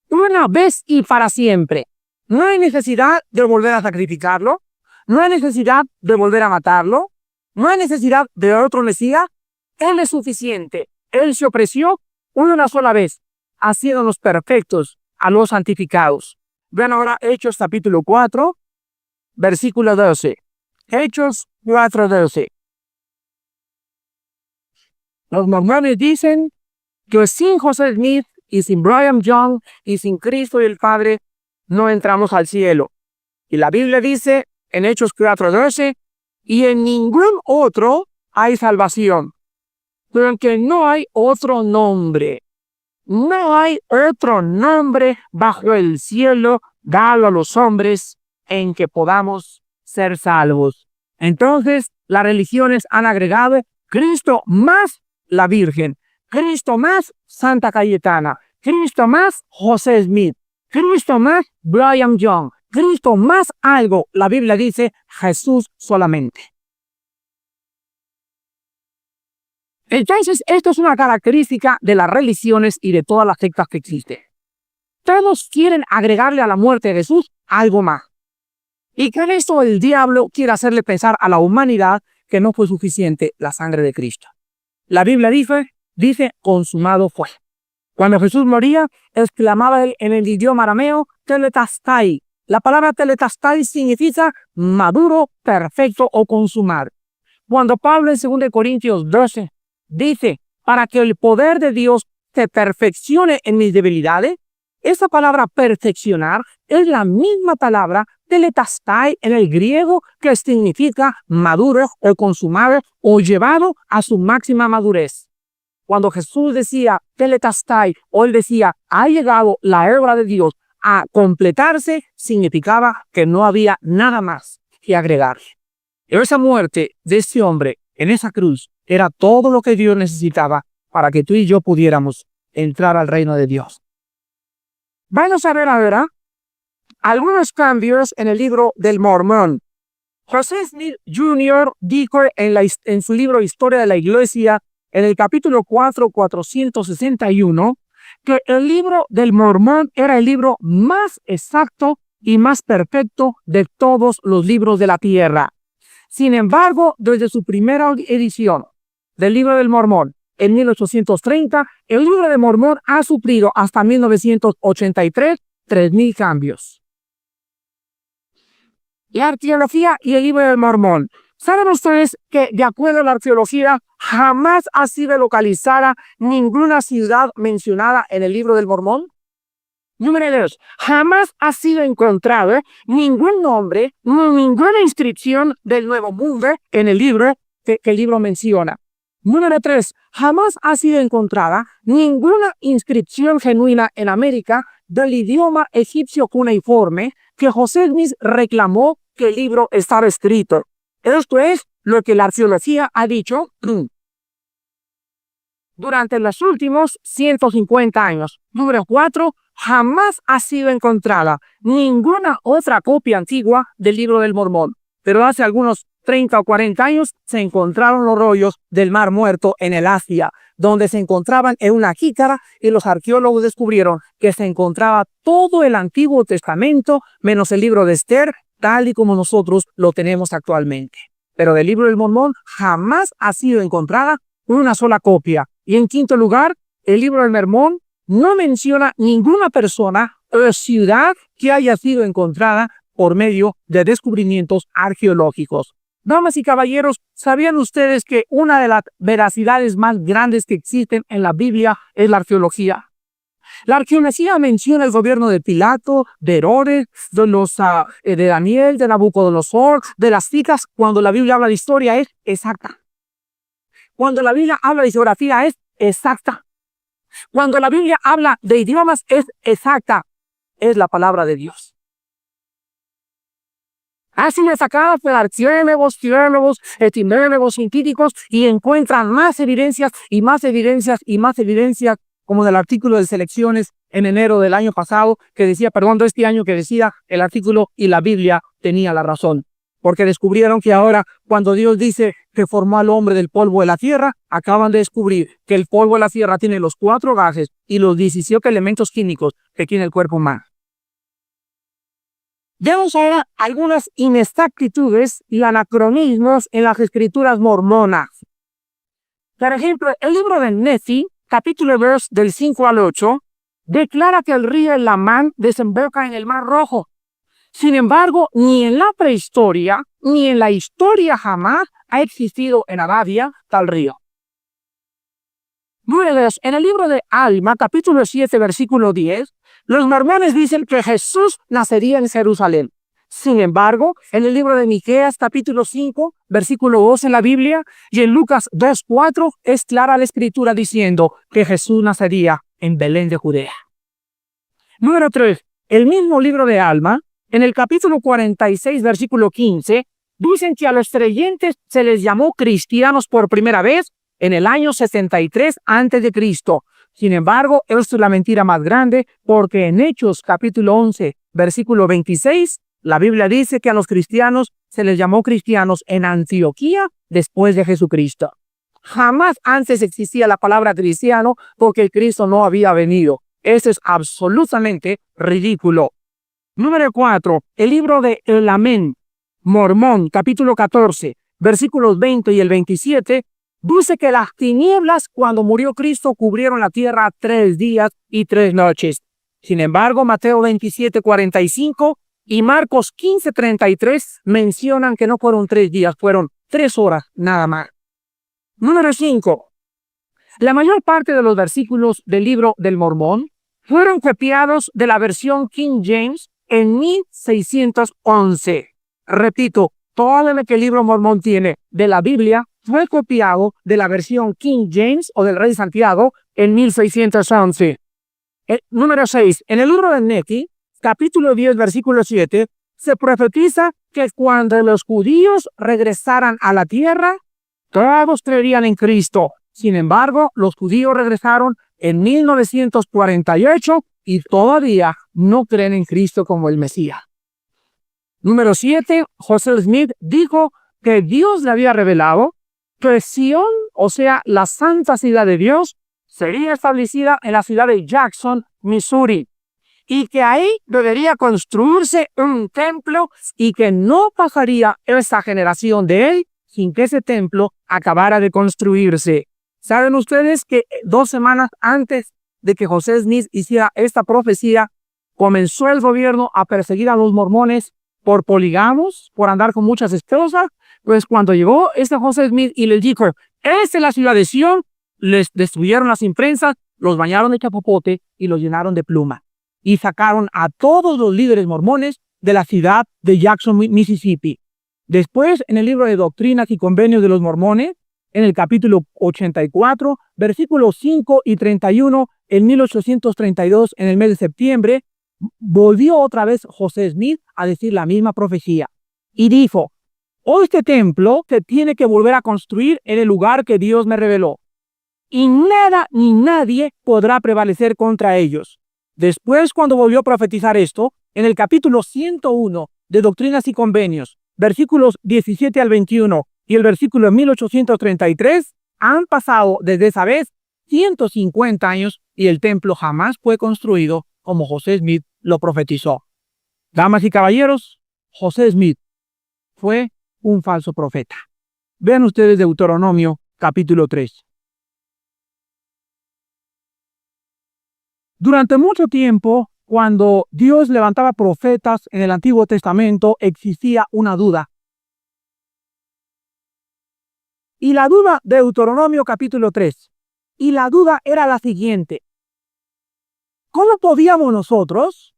[SPEAKER 1] Una vez y para siempre. No hay necesidad de volver a sacrificarlo. No hay necesidad de volver a matarlo. No hay necesidad de otro Mesías. Él es suficiente. Él se ofreció una sola vez, haciéndonos perfectos a los santificados. Vean ahora Hechos capítulo 4, versículo 12. Hechos 4:12. Los mormones dicen que sin José Smith y sin Brigham Young y sin Cristo y el Padre no entramos al cielo. Y la Biblia dice en Hechos 4:12, y en ningún otro hay salvación, porque no hay otro nombre. No hay otro nombre bajo el cielo dado a los hombres en que podamos ser salvos. Entonces, las religiones han agregado Cristo más la Virgen, Cristo más Santa Cayetana, Cristo más José Smith, Cristo más Brigham Young, Cristo más algo. La Biblia dice Jesús solamente. Entonces, esto es una característica de las religiones y de todas las sectas que existen. Todos quieren agregarle a la muerte de Jesús algo más. Y con esto el diablo quiere hacerle pensar a la humanidad que no fue suficiente la sangre de Cristo. La Biblia dice, consumado fue. Cuando Jesús moría, exclamaba él en el idioma arameo, tetelestai. La palabra tetelestai significa maduro, perfecto o consumar. Cuando Pablo en 2 Corintios 12 dice, para que el poder de Dios se perfeccione en mis debilidades, esa palabra perfeccionar es la misma palabra tetelestai en el griego que significa maduro o consumado o llevado a su máxima madurez. Cuando Jesús decía tetelestai o él decía ha llegado la obra de Dios a completarse, significaba que no había nada más que agregarle. Esa muerte de ese hombre en esa cruz era todo lo que Dios necesitaba para que tú y yo pudiéramos entrar al reino de Dios. Vamos a ver ahora algunos cambios en el libro del Mormón. José Smith Jr. dijo en su libro Historia de la Iglesia, en el capítulo 4, 461, que el libro del Mormón era el libro más exacto y más perfecto de todos los libros de la tierra. Sin embargo, desde su primera edición del libro del Mormón, en 1830, el libro de Mormón ha sufrido hasta 1983 3,000 cambios. La arqueología y el libro del Mormón. ¿Saben ustedes que, de acuerdo a la arqueología, jamás ha sido localizada ninguna ciudad mencionada en el libro del Mormón? Número 2. Jamás ha sido encontrado ningún nombre, ninguna inscripción del Nuevo Mundo en el libro que el libro menciona. Número 3. Jamás ha sido encontrada ninguna inscripción genuina en América del idioma egipcio cuneiforme que José Smith reclamó que el libro estaba escrito. Esto es lo que la arqueología ha dicho durante los últimos 150 años. Número 4. Jamás ha sido encontrada ninguna otra copia antigua del libro del Mormón. Pero hace algunos 30 o 40 años se encontraron los rollos del Mar Muerto en el Asia, donde se encontraban en una jícara y los arqueólogos descubrieron que se encontraba todo el Antiguo Testamento menos el libro de Esther, tal y como nosotros lo tenemos actualmente. Pero del libro del Mormón jamás ha sido encontrada una sola copia. Y en quinto lugar, el libro del Mormón no menciona ninguna persona o ciudad que haya sido encontrada por medio de descubrimientos arqueológicos. Damas y caballeros, ¿sabían ustedes que una de las veracidades más grandes que existen en la Biblia es la arqueología? La arqueología menciona el gobierno de Pilato, de Herodes, de Daniel, de Nabucodonosor, de las citas. Cuando la Biblia habla de historia es exacta. Cuando la Biblia habla de geografía es exacta. Cuando la Biblia habla de idiomas es exacta, es la palabra de Dios. Así le sacadas de arqueólogos, teólogos, etimólogos, científicos y encuentran más evidencias y más evidencias y más evidencias, como en el artículo de selecciones en enero del año pasado, que decía, perdón, de este año, que decía el artículo y la Biblia tenía la razón. Porque descubrieron que ahora, cuando Dios dice que formó al hombre del polvo de la tierra, acaban de descubrir que el polvo de la tierra tiene los 4 gases y los 17 elementos químicos que tiene el cuerpo humano. Vemos ahora algunas inexactitudes y anacronismos en las escrituras mormonas. Por ejemplo, el libro de Nefi, capítulo 2, del 5 al 8, declara que el río Lamán desemboca en el Mar Rojo. Sin embargo, ni en la prehistoria, ni en la historia jamás ha existido en Arabia tal río. Luego, en el libro de Alma, capítulo 7, versículo 10, los mormones dicen que Jesús nacería en Jerusalén. Sin embargo, en el libro de Miqueas, capítulo 5, versículo 2 en la Biblia, y en Lucas 2:4, es clara la escritura diciendo que Jesús nacería en Belén de Judea. Número 3. El mismo libro de Alma, en el capítulo 46, versículo 15, dicen que a los creyentes se les llamó cristianos por primera vez en el año 63 a.C. Sin embargo, esto es la mentira más grande, porque en Hechos capítulo 11, versículo 26, la Biblia dice que a los cristianos se les llamó cristianos en Antioquía después de Jesucristo. Jamás antes existía la palabra cristiano porque el Cristo no había venido. Eso es absolutamente ridículo. Número 4. El libro de El Amén, Mormón, capítulo 14, versículos 20 y el 27, dice que las tinieblas cuando murió Cristo cubrieron la tierra 3 días y 3 noches. Sin embargo, Mateo 27:45 y Marcos 15:33 mencionan que no fueron 3 días, fueron 3 horas nada más. Número 5. La mayor parte de los versículos del libro del Mormón fueron copiados de la versión King James en 1611. Repito, todo lo que el libro Mormón tiene de la Biblia fue copiado de la versión King James o del Rey Santiago en 1611. Número 6. En el libro de Nefi, capítulo 10, versículo 7, se profetiza que cuando los judíos regresaran a la tierra, todos creerían en Cristo. Sin embargo, los judíos regresaron en 1948 y todavía no creen en Cristo como el Mesías. Número 7. José Smith dijo que Dios le había revelado que Sion, o sea, la santa ciudad de Dios, sería establecida en la ciudad de Jackson, Missouri, y que ahí debería construirse un templo y que no pasaría esa generación de él sin que ese templo acabara de construirse. ¿Saben ustedes que 2 semanas antes de que José Smith hiciera esta profecía, comenzó el gobierno a perseguir a los mormones por poligamos, por andar con muchas esposas? Pues cuando llegó José Smith y les dijo, esta es la ciudad de Sion, les destruyeron las imprensas, los bañaron de chapopote y los llenaron de pluma. Y sacaron a todos los líderes mormones de la ciudad de Jackson, Mississippi. Después, en el libro de Doctrinas y Convenios de los Mormones, en el capítulo 84, versículos 5 y 31, en 1832, en el mes de septiembre, volvió otra vez José Smith a decir la misma profecía. Y dijo, este templo se tiene que volver a construir en el lugar que Dios me reveló. Y nada ni nadie podrá prevalecer contra ellos. Después, cuando volvió a profetizar esto, en el capítulo 101 de Doctrinas y Convenios, versículos 17 al 21 y el versículo 1833, han pasado desde esa vez 150 años y el templo jamás fue construido como José Smith lo profetizó. Damas y caballeros, José Smith fue un falso profeta. Vean ustedes Deuteronomio capítulo 3. Durante mucho tiempo, cuando Dios levantaba profetas en el Antiguo Testamento, existía una duda. Y la duda de Deuteronomio capítulo 3. Y la duda era la siguiente. ¿Cómo podíamos nosotros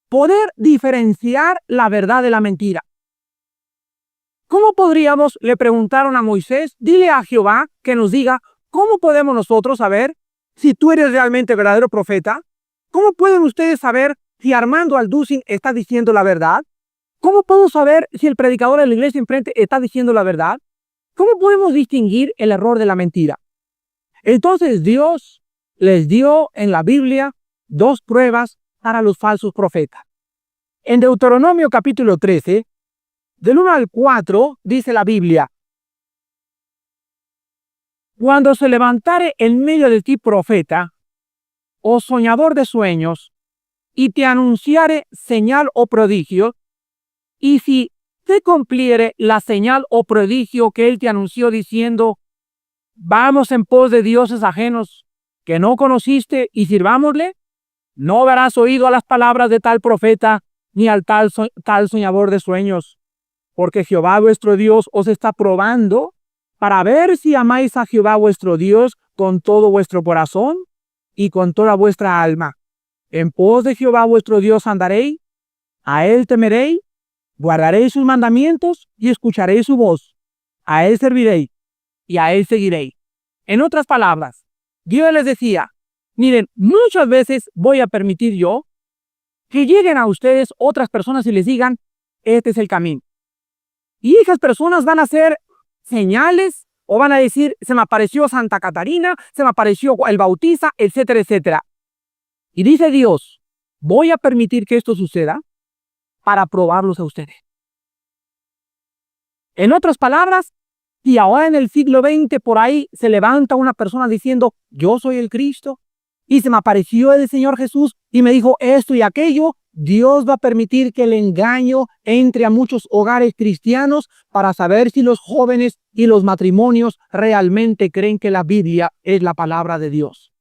[SPEAKER 1] poder diferenciar la verdad de la mentira? ¿Cómo podríamos, le preguntaron a Moisés, dile a Jehová que nos diga, ¿cómo podemos nosotros saber si tú eres realmente verdadero profeta? ¿Cómo pueden ustedes saber si Armando Alducin está diciendo la verdad? ¿Cómo puedo saber si el predicador de la iglesia enfrente está diciendo la verdad? ¿Cómo podemos distinguir el error de la mentira? Entonces Dios les dio en la Biblia dos pruebas para los falsos profetas. En Deuteronomio capítulo 13, del 1 al 4, dice la Biblia: cuando se levantare en medio de ti profeta o soñador de sueños, y te anunciare señal o prodigio, y si te cumpliere la señal o prodigio que él te anunció diciendo, vamos en pos de dioses ajenos que no conociste y sirvámosle, no darás oído a las palabras de tal profeta ni al tal soñador de sueños, porque Jehová vuestro Dios os está probando para ver si amáis a Jehová vuestro Dios con todo vuestro corazón y con toda vuestra alma. En pos de Jehová vuestro Dios andaréis, a él temeréis, guardaréis sus mandamientos y escucharéis su voz. A él serviréis y a él seguiréis. En otras palabras, Dios les decía, miren, muchas veces voy a permitir yo que lleguen a ustedes otras personas y les digan, este es el camino. Y esas personas van a hacer señales o van a decir, se me apareció Santa Catarina, se me apareció el Bautista, etcétera, etcétera. Y dice Dios, voy a permitir que esto suceda para probarlos a ustedes. En otras palabras, si ahora en el siglo XX por ahí se levanta una persona diciendo, yo soy el Cristo, y se me apareció el Señor Jesús y me dijo esto y aquello, Dios va a permitir que el engaño entre a muchos hogares cristianos para saber si los jóvenes y los matrimonios realmente creen que la Biblia es la palabra de Dios.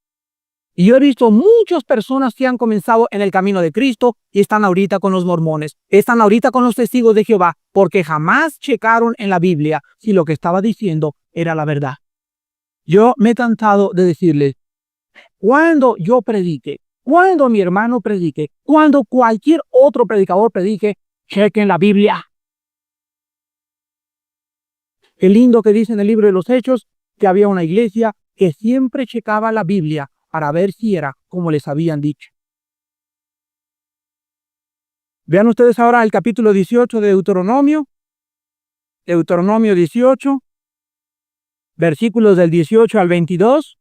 [SPEAKER 1] Y yo he visto muchas personas que han comenzado en el camino de Cristo y están ahorita con los mormones, están ahorita con los testigos de Jehová, porque jamás checaron en la Biblia si lo que estaba diciendo era la verdad. Yo me he cansado de decirles, cuando yo predique, cuando mi hermano predique, cuando cualquier otro predicador predique, chequen la Biblia. Qué lindo que dice en el libro de los Hechos que había una iglesia que siempre checaba la Biblia para ver si era como les habían dicho. Vean ustedes ahora el capítulo 18 de Deuteronomio. Deuteronomio 18, versículos del 18 al 22,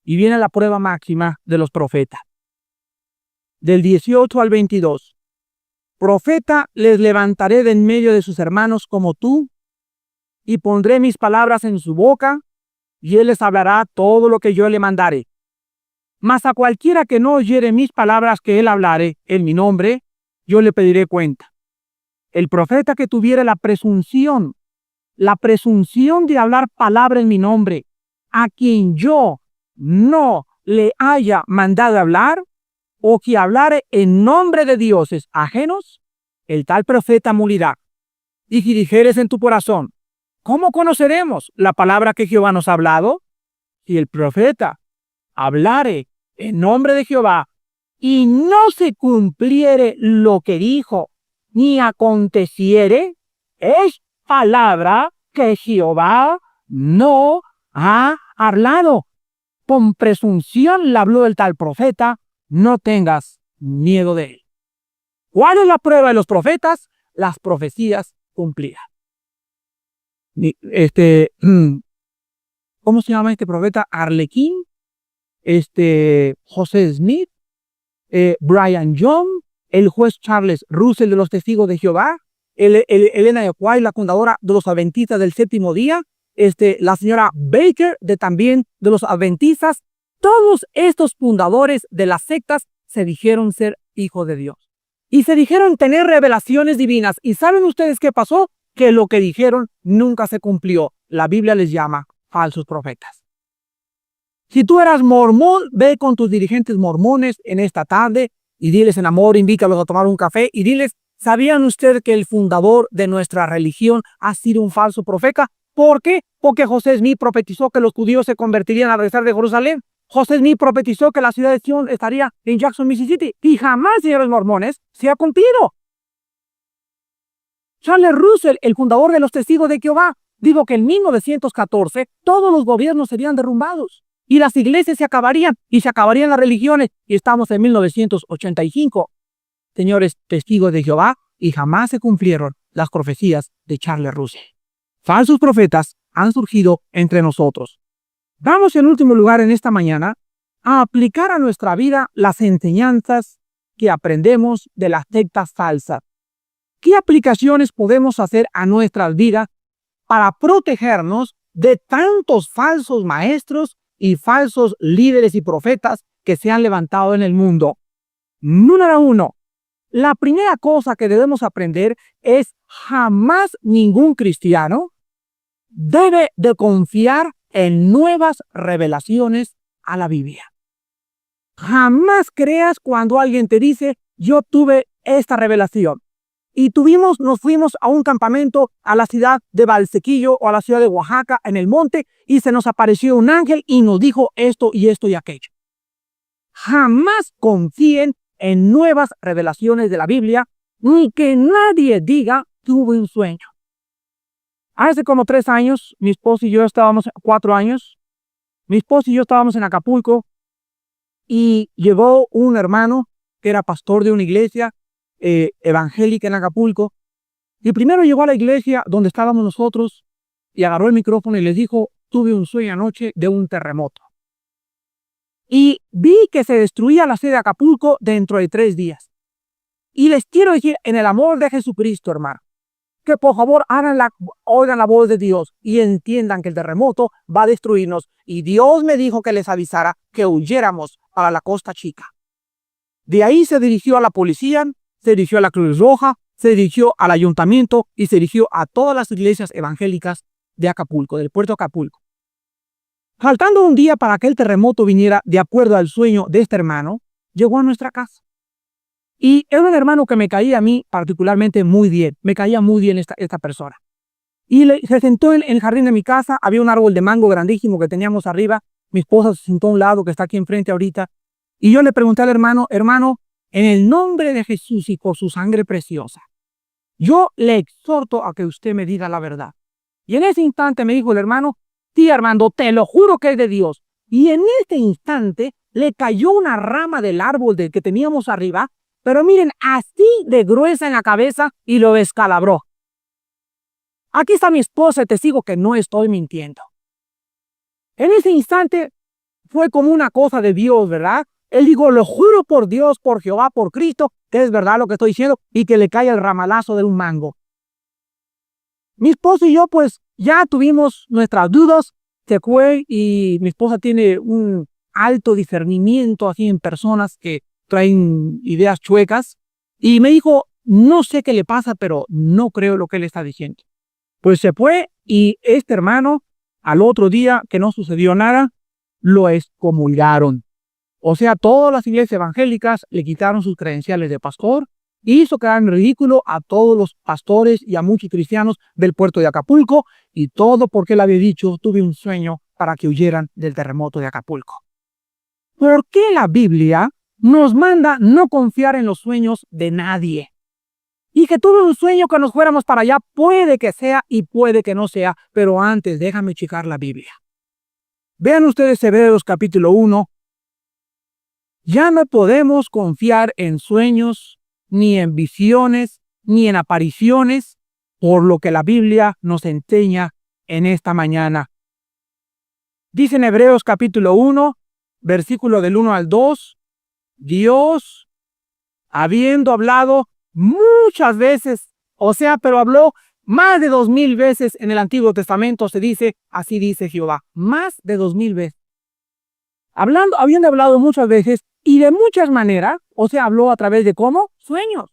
[SPEAKER 1] y viene la prueba máxima de los profetas. Del 18 al 22. Profeta les levantaré de en medio de sus hermanos como tú, y pondré mis palabras en su boca, y él les hablará todo lo que yo le mandare. Mas a cualquiera que no oyere mis palabras que él hablare en mi nombre, yo le pediré cuenta. El profeta que tuviera la presunción de hablar palabra en mi nombre, a quien yo no le haya mandado hablar, o que hablare en nombre de dioses ajenos, el tal profeta morirá. Y si dijeres en tu corazón, ¿cómo conoceremos la palabra que Jehová nos ha hablado? Si el profeta hablare en nombre de Jehová y no se cumpliere lo que dijo, ni aconteciere, es palabra que Jehová no ha hablado. Con presunción le habló el tal profeta, no tengas miedo de él. ¿Cuál es la prueba de los profetas? Las profecías cumplidas. ¿Cómo se llama este profeta? Arlequín, José Smith, Brian Young, el juez Charles Russell de los Testigos de Jehová, Elena de White, la fundadora de los Adventistas del Séptimo Día, la señora Baker también de los Adventistas. Todos estos fundadores de las sectas se dijeron ser hijos de Dios y se dijeron tener revelaciones divinas. ¿Y saben ustedes qué pasó? Que lo que dijeron nunca se cumplió. La Biblia les llama falsos profetas. Si tú eras mormón, ve con tus dirigentes mormones en esta tarde y diles en amor, invítalos a tomar un café y diles, ¿sabían ustedes que el fundador de nuestra religión ha sido un falso profeta? ¿Por qué? Porque José Smith profetizó que los judíos se convertirían al regresar de Jerusalén. José Smith profetizó que la ciudad de Sion estaría en Jackson, Mississippi. Y jamás, señores mormones, se ha cumplido. Charles Russell, el fundador de los Testigos de Jehová, dijo que en 1914 todos los gobiernos serían derrumbados. y las iglesias se acabarían y se acabarían las religiones. Y estamos en 1985, señores testigos de Jehová, y jamás se cumplieron las profecías de Charles Russell. Falsos profetas han surgido entre nosotros. Vamos en último lugar en esta mañana a aplicar a nuestra vida las enseñanzas que aprendemos de las sectas falsas. ¿Qué aplicaciones podemos hacer a nuestras vidas para protegernos de tantos falsos maestros y falsos líderes y profetas que se han levantado en el mundo? Número 1. La primera cosa que debemos aprender es jamás ningún cristiano debe de confiar en nuevas revelaciones a la Biblia. Jamás creas cuando alguien te dice, yo tuve esta revelación. Y nos fuimos a un campamento a la ciudad de Valsequillo o a la ciudad de Oaxaca en el monte y se nos apareció un ángel y nos dijo esto y esto y aquello. Jamás confíen en nuevas revelaciones de la Biblia ni que nadie diga tuve un sueño. Hace como 3 años, mi esposo y yo estábamos, 4 años, mi esposo y yo estábamos en Acapulco y llegó un hermano que era pastor de una iglesia evangélica en Acapulco, y primero llegó a la iglesia donde estábamos nosotros y agarró el micrófono y les dijo, tuve un sueño anoche de un terremoto. Y vi que se destruía la sede de Acapulco dentro de 3 días. Y les quiero decir, en el amor de Jesucristo, hermano, que por favor oigan la voz de Dios y entiendan que el terremoto va a destruirnos. Y Dios me dijo que les avisara que huyéramos para la Costa Chica. De ahí se dirigió a la policía, se dirigió a la Cruz Roja, se dirigió al ayuntamiento y se dirigió a todas las iglesias evangélicas de Acapulco, del puerto de Acapulco. Faltando un día para que el terremoto viniera, de acuerdo al sueño de este hermano, llegó a nuestra casa. Y era un hermano que me caía a mí particularmente muy bien. Me caía muy bien esta persona. Y se sentó en el jardín de mi casa. Había un árbol de mango grandísimo que teníamos arriba. Mi esposa se sentó a un lado, que está aquí enfrente ahorita. Y yo le pregunté al hermano, en el nombre de Jesús y por su sangre preciosa, yo le exhorto a que usted me diga la verdad. Y en ese instante me dijo el hermano, sí, Armando, te lo juro que es de Dios. Y en este instante le cayó una rama del árbol que teníamos arriba, pero miren, así de gruesa en la cabeza y lo descalabró. Aquí está mi esposa, te sigo que no estoy mintiendo. En ese instante fue como una cosa de Dios, ¿verdad? Él dijo, lo juro por Dios, por Jehová, por Cristo, que es verdad lo que estoy diciendo, y que le cae el ramalazo de un mango. Mi esposo y yo, pues, ya tuvimos nuestras dudas, se fue, y mi esposa tiene un alto discernimiento así en personas que traen ideas chuecas, y me dijo, no sé qué le pasa, pero no creo lo que él está diciendo. Pues se fue, y este hermano, al otro día que no sucedió nada, lo excomulgaron. O sea, todas las iglesias evangélicas le quitaron sus credenciales de pastor y hizo quedar en ridículo a todos los pastores y a muchos cristianos del puerto de Acapulco, y todo porque él había dicho, tuve un sueño para que huyeran del terremoto de Acapulco. ¿Por qué la Biblia nos manda no confiar en los sueños de nadie? Y que tuve un sueño que nos fuéramos para allá, puede que sea y puede que no sea, pero antes déjame checar la Biblia. Vean ustedes Hebreos capítulo 1. Ya no podemos confiar en sueños, ni en visiones, ni en apariciones, por lo que la Biblia nos enseña en esta mañana. Dice en Hebreos capítulo 1, versículo del 1 al 2, Dios, habiendo hablado muchas veces, pero habló más de 2000 veces en el Antiguo Testamento, se dice, así dice Jehová, más de 2000 veces. Habiendo hablado muchas veces y de muchas maneras, habló a través de ¿cómo? Sueños,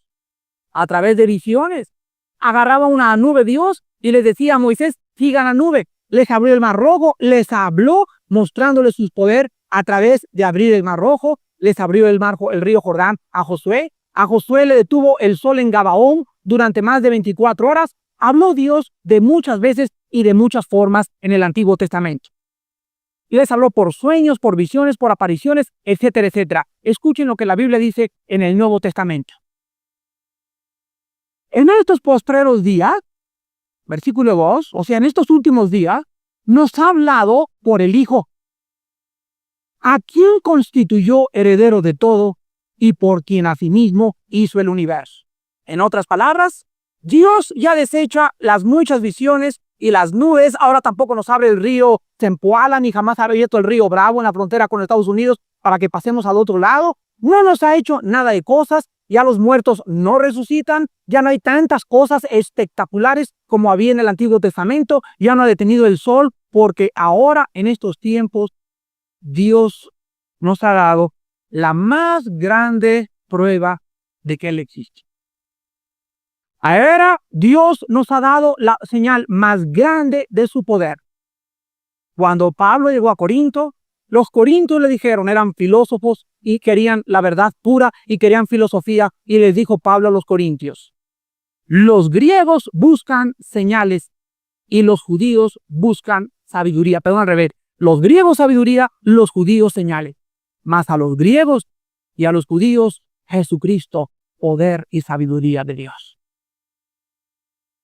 [SPEAKER 1] a través de visiones. Agarraba una nube Dios y les decía a Moisés, sigan la nube. Les abrió el mar rojo, les habló mostrándoles su poder a través de abrir el mar rojo. Les abrió el río Jordán a Josué. A Josué le detuvo el sol en Gabaón durante más de 24 horas. Habló Dios de muchas veces y de muchas formas en el Antiguo Testamento. Y les habló por sueños, por visiones, por apariciones, etcétera, etcétera. Escuchen lo que la Biblia dice en el Nuevo Testamento. En estos postreros días, versículo 2, en estos últimos días, nos ha hablado por el Hijo, a quien constituyó heredero de todo y por quien asimismo hizo el universo. En otras palabras, Dios ya desecha las muchas visiones y las nubes. Ahora tampoco nos abre el río Zempoala, ni jamás ha abierto el río Bravo en la frontera con Estados Unidos para que pasemos al otro lado. No nos ha hecho nada de cosas. Ya los muertos no resucitan. Ya no hay tantas cosas espectaculares como había en el Antiguo Testamento. Ya no ha detenido el sol, porque ahora en estos tiempos Dios nos ha dado la más grande prueba de que Él existe. Ahora Dios nos ha dado la señal más grande de su poder. Cuando Pablo llegó a Corinto, los corintios le dijeron, eran filósofos y querían la verdad pura y querían filosofía, y les dijo Pablo a los corintios: los griegos buscan señales y los judíos buscan sabiduría. Perdón, al revés. Los griegos sabiduría, los judíos señales. Mas a los griegos y a los judíos Jesucristo, poder y sabiduría de Dios.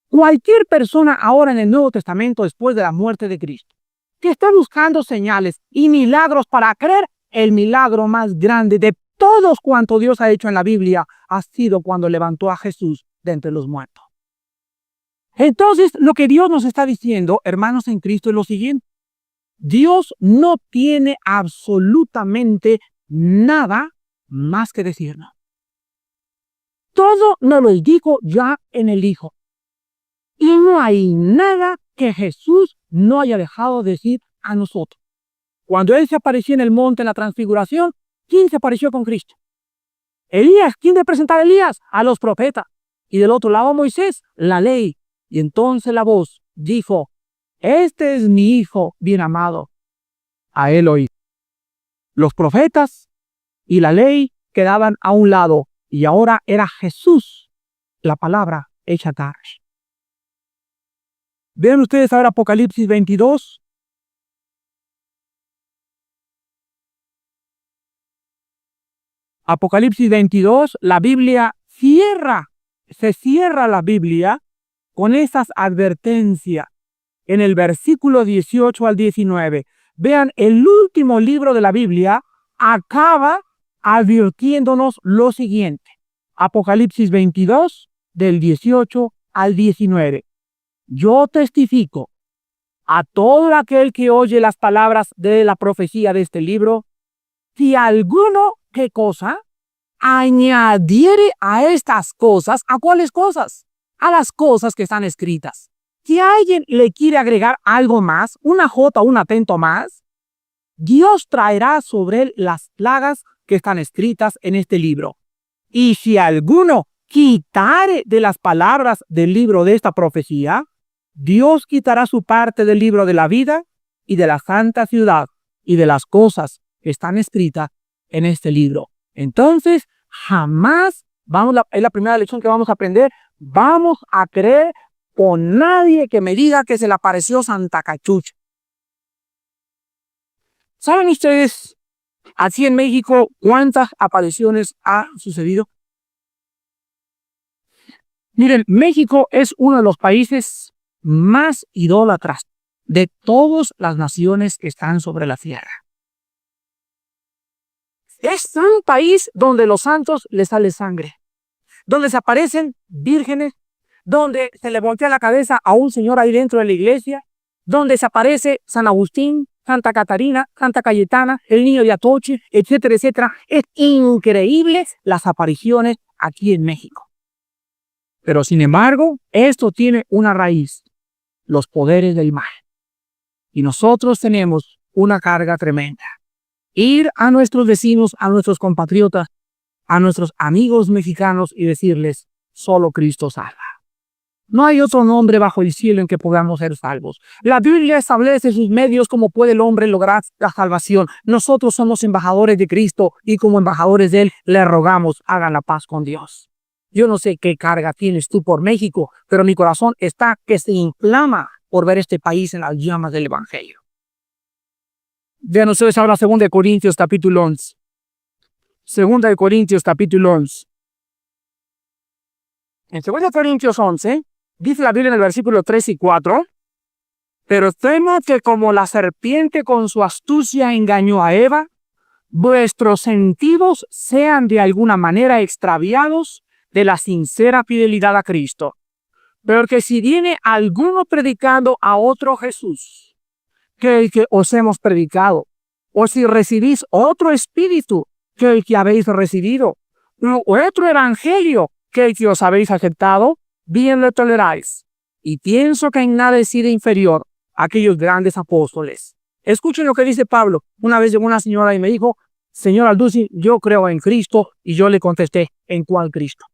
[SPEAKER 1] Cualquier persona ahora en el Nuevo Testamento, después de la muerte de Cristo, que está buscando señales y milagros para creer, el milagro más grande de todos cuanto Dios ha hecho en la Biblia ha sido cuando levantó a Jesús de entre los muertos. Entonces, lo que Dios nos está diciendo, hermanos en Cristo, es lo siguiente: Dios no tiene absolutamente nada más que decirnos. Todo nos lo dijo ya en el Hijo. Y no hay nada que Jesús no haya dejado de decir a nosotros. Cuando Él se apareció en el monte en la transfiguración, ¿quién se apareció con Cristo? Elías. ¿Quién de presentar a Elías? A los profetas. Y del otro lado Moisés, la ley. Y entonces la voz dijo: este es mi Hijo bien amado, a Él oí. Los profetas y la ley quedaban a un lado, y ahora era Jesús, la palabra hecha carne. Vean ustedes ahora Apocalipsis 22. Apocalipsis 22, la Biblia se cierra la Biblia con esas advertencias en el versículo 18 al 19. Vean, el último libro de la Biblia acaba advirtiéndonos lo siguiente. Apocalipsis 22, del 18 al 19. Yo testifico a todo aquel que oye las palabras de la profecía de este libro, si alguno, ¿qué cosa? Añadiere a estas cosas. ¿A cuáles cosas? A las cosas que están escritas. Si alguien le quiere agregar algo más, una jota o un atento más, Dios traerá sobre él las plagas que están escritas en este libro. Y si alguno quitare de las palabras del libro de esta profecía, Dios quitará su parte del libro de la vida y de la santa ciudad y de las cosas que están escritas en este libro. Entonces, jamás, es la primera lección que vamos a aprender, vamos a creer con nadie que me diga que se le apareció Santa Cachucha. ¿Saben ustedes, así en México, cuántas apariciones ha sucedido? Miren, México es uno de los países más idólatras de todas las naciones que están sobre la tierra. Es un país donde los santos les sale sangre, donde se aparecen vírgenes, donde se le voltea la cabeza a un señor ahí dentro de la iglesia, donde se aparece San Agustín, Santa Catarina, Santa Cayetana, el niño de Atoche, etcétera, etcétera. Es increíble las apariciones aquí en México. Pero sin embargo, esto tiene una raíz: los poderes del mal. Y nosotros tenemos una carga tremenda. Ir a nuestros vecinos, a nuestros compatriotas, a nuestros amigos mexicanos y decirles: solo Cristo salva. No hay otro nombre bajo el cielo en que podamos ser salvos. La Biblia establece sus medios como puede el hombre lograr la salvación. Nosotros somos embajadores de Cristo y como embajadores de Él le rogamos: hagan la paz con Dios. Yo no sé qué carga tienes tú por México, pero mi corazón está que se inflama por ver este país en las llamas del Evangelio. Vean ustedes ahora 2 Corintios capítulo 11. 2 Corintios capítulo 11. En 2 Corintios 11, dice la Biblia en el versículo 3 y 4, pero temo que como la serpiente con su astucia engañó a Eva, vuestros sentidos sean de alguna manera extraviados de la sincera fidelidad a Cristo. Porque si viene alguno predicando a otro Jesús que el que os hemos predicado, o si recibís otro espíritu que el que habéis recibido, o otro evangelio que el que os habéis aceptado, bien lo toleráis. Y pienso que en nada he sido inferior a aquellos grandes apóstoles. Escuchen lo que dice Pablo. Una vez llegó una señora y me dijo, señora Alducin, yo creo en Cristo. Y yo le contesté, ¿en cuál Cristo?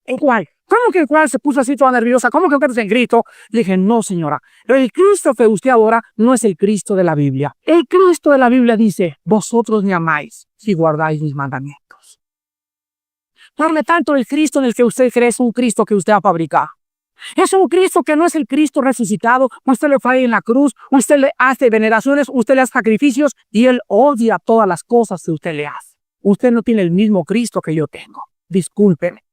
[SPEAKER 1] ¿En cuál? ¿Cómo que en cuál? Se puso así toda nerviosa. ¿Cómo que crees en Cristo? Le dije, no, señora. El Cristo que usted adora no es el Cristo de la Biblia. El Cristo de la Biblia dice, vosotros me amáis si guardáis mis mandamientos. Por lo tanto, el Cristo en el que usted cree es un Cristo que usted ha fabricado. Es un Cristo que no es el Cristo resucitado. Usted le falla en la cruz, usted le hace veneraciones, usted le hace sacrificios y Él odia todas las cosas que usted le hace. Usted no tiene el mismo Cristo que yo tengo. Discúlpeme.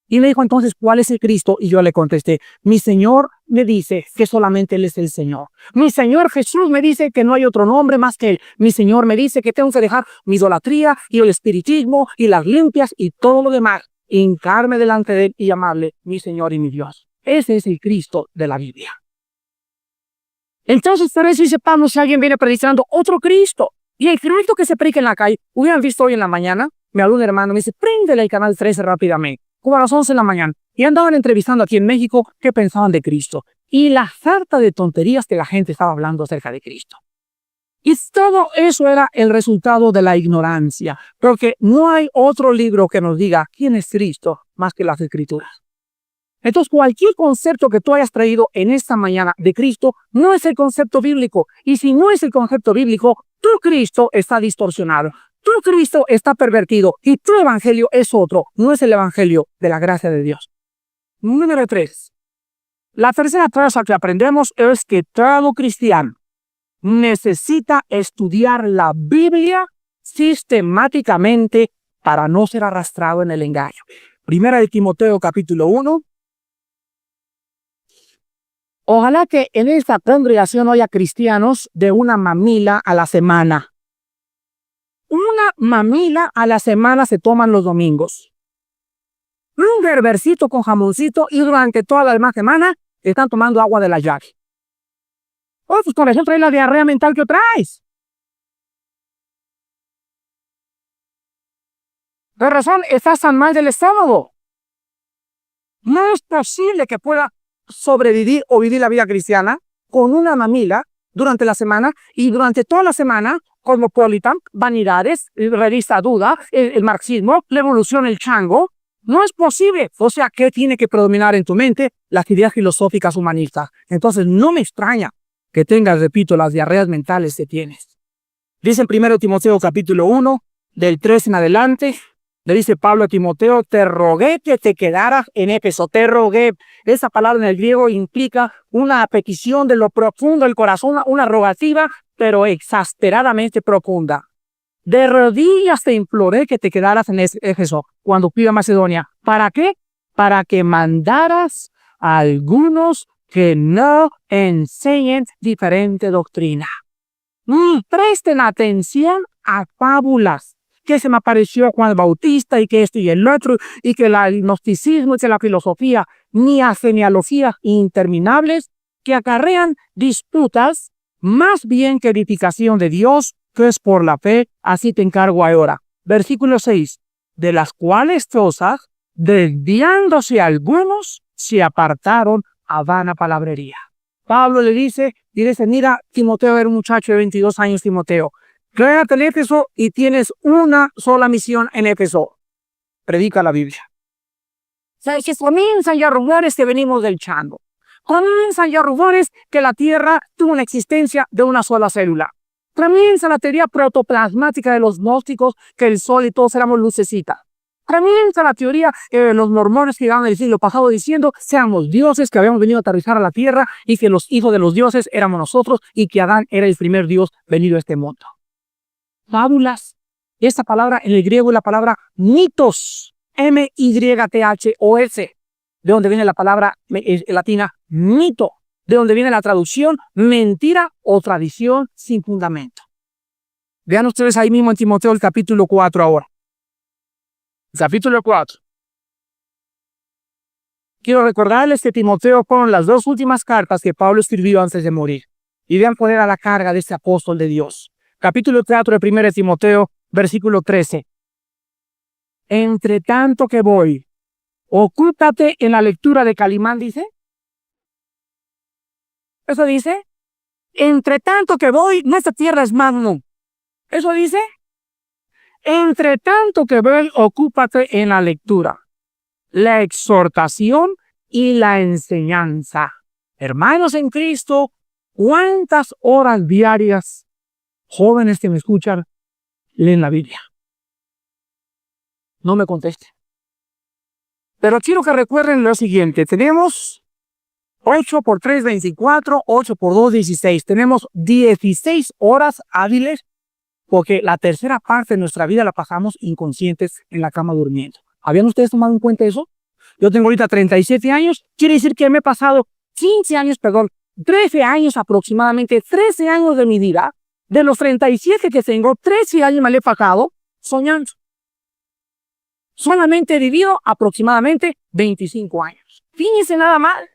[SPEAKER 1] Y me dijo entonces, ¿cuál es el Cristo? Y yo le contesté, mi Señor me dice que solamente Él es el Señor. Mi Señor Jesús me dice que no hay otro nombre más que Él. Mi Señor me dice que tengo que dejar mi idolatría y el espiritismo y las limpias y todo lo demás. Hincarme delante de Él y llamarle mi Señor y mi Dios. Ese es el Cristo de la Biblia. Entonces, por eso dice Pablo, si alguien viene predicando otro Cristo, y el Cristo que se predica en la calle, hubieran visto hoy en la mañana, me habló un hermano, me dice, préndele el canal 13 rápidamente, como a las 11 de la mañana, y andaban entrevistando aquí en México qué pensaban de Cristo, y la sarta de tonterías que la gente estaba hablando acerca de Cristo. Y todo eso era el resultado de la ignorancia, porque no hay otro libro que nos diga quién es Cristo más que las Escrituras. Entonces, cualquier concepto que tú hayas traído en esta mañana de Cristo no es el concepto bíblico. Y si no es el concepto bíblico, tu Cristo está distorsionado. Tu Cristo está pervertido y tu evangelio es otro. No es el evangelio de la gracia de Dios. Número 3. La tercera cosa que aprendemos es que todo cristiano necesita estudiar la Biblia sistemáticamente para no ser arrastrado en el engaño. Primera de Timoteo capítulo 1. Ojalá que en esta congregación haya cristianos de una mamila a la semana. Una mamila a la semana se toman los domingos. Un berbercito con jamoncito y durante toda la demás semana están tomando agua de la llave. Oh, pues con eso trae la diarrea mental que traes. De razón, estás tan mal del estómago. No es posible que pueda sobrevivir o vivir la vida cristiana con una mamila durante la semana y durante toda la semana Cosmopolitan, Vanidades, Revista Duda, el marxismo, la evolución, el chango. No es posible. O sea, ¿qué tiene que predominar en tu mente? Las ideas filosóficas humanistas. Entonces, no me extraña que tengas, repito, las diarreas mentales que tienes. Dice en 1 Timoteo capítulo 1, del 3 en adelante, le dice Pablo a Timoteo, te rogué que te quedaras en Éfeso, te rogué. Esa palabra en el griego implica una petición de lo profundo del corazón, una rogativa, pero exasperadamente profunda. De rodillas te imploré que te quedaras en Éfeso cuando fui a Macedonia. ¿Para qué? Para que mandaras a algunos que no enseñen diferente doctrina. Presten atención a fábulas. Que se me apareció Juan el Bautista y que esto y el otro, y que el gnosticismo y que la filosofía, ni a genealogías interminables que acarrean disputas más bien que edificación de Dios, que es por la fe, así te encargo ahora. Versículo 6. De las cuales cosas, desviándose algunos, se apartaron a vana palabrería. Pablo le dice, mira, Timoteo era un muchacho de 22 años, Timoteo. Quédate en Éfeso y tienes una sola misión en Éfeso. Predica la Biblia. ¿Sabes que comienzan ya rumores que venimos del chango? Comienzan ya rumores que la Tierra tuvo una existencia de una sola célula. Comienza la teoría protoplasmática de los gnósticos que el Sol y todos éramos lucecitas. Comienza la teoría de los mormones que llegaron el siglo pasado diciendo seamos dioses que habíamos venido a aterrizar a la Tierra y que los hijos de los dioses éramos nosotros y que Adán era el primer Dios venido a este mundo. Fábulas. Esta palabra en el griego es la palabra mitos, M-Y-T-H-O-S, de donde viene la palabra latina mito, de donde viene la traducción mentira o tradición sin fundamento. Vean ustedes ahí mismo en Timoteo el capítulo 4 ahora. Capítulo 4. Quiero recordarles que Timoteo fueron las 2 últimas cartas que Pablo escribió antes de morir. Y vean poner a la carga de este apóstol de Dios. Capítulo 4 de 1 Timoteo, versículo 13. Entre tanto que voy, ocúpate en la lectura de Calimán, dice. Eso dice. Entre tanto que voy, nuestra tierra es magno. Eso dice. Entre tanto que voy, ocúpate en la lectura, la exhortación y la enseñanza. Hermanos en Cristo, ¿cuántas horas diarias, jóvenes que me escuchan, leen la Biblia? No me contesten. Pero quiero que recuerden lo siguiente. Tenemos 8 por 3, 24, 8 por 2, 16. Tenemos 16 horas hábiles porque la tercera parte de nuestra vida la pasamos inconscientes en la cama durmiendo. ¿Habían ustedes tomado en cuenta eso? Yo tengo ahorita 37 años. Quiere decir que me he pasado 13 años aproximadamente, 13 años de mi vida. De los 37 que tengo, 13 años me le he pasado soñando. Solamente he vivido aproximadamente 25 años. Fíjense nada mal.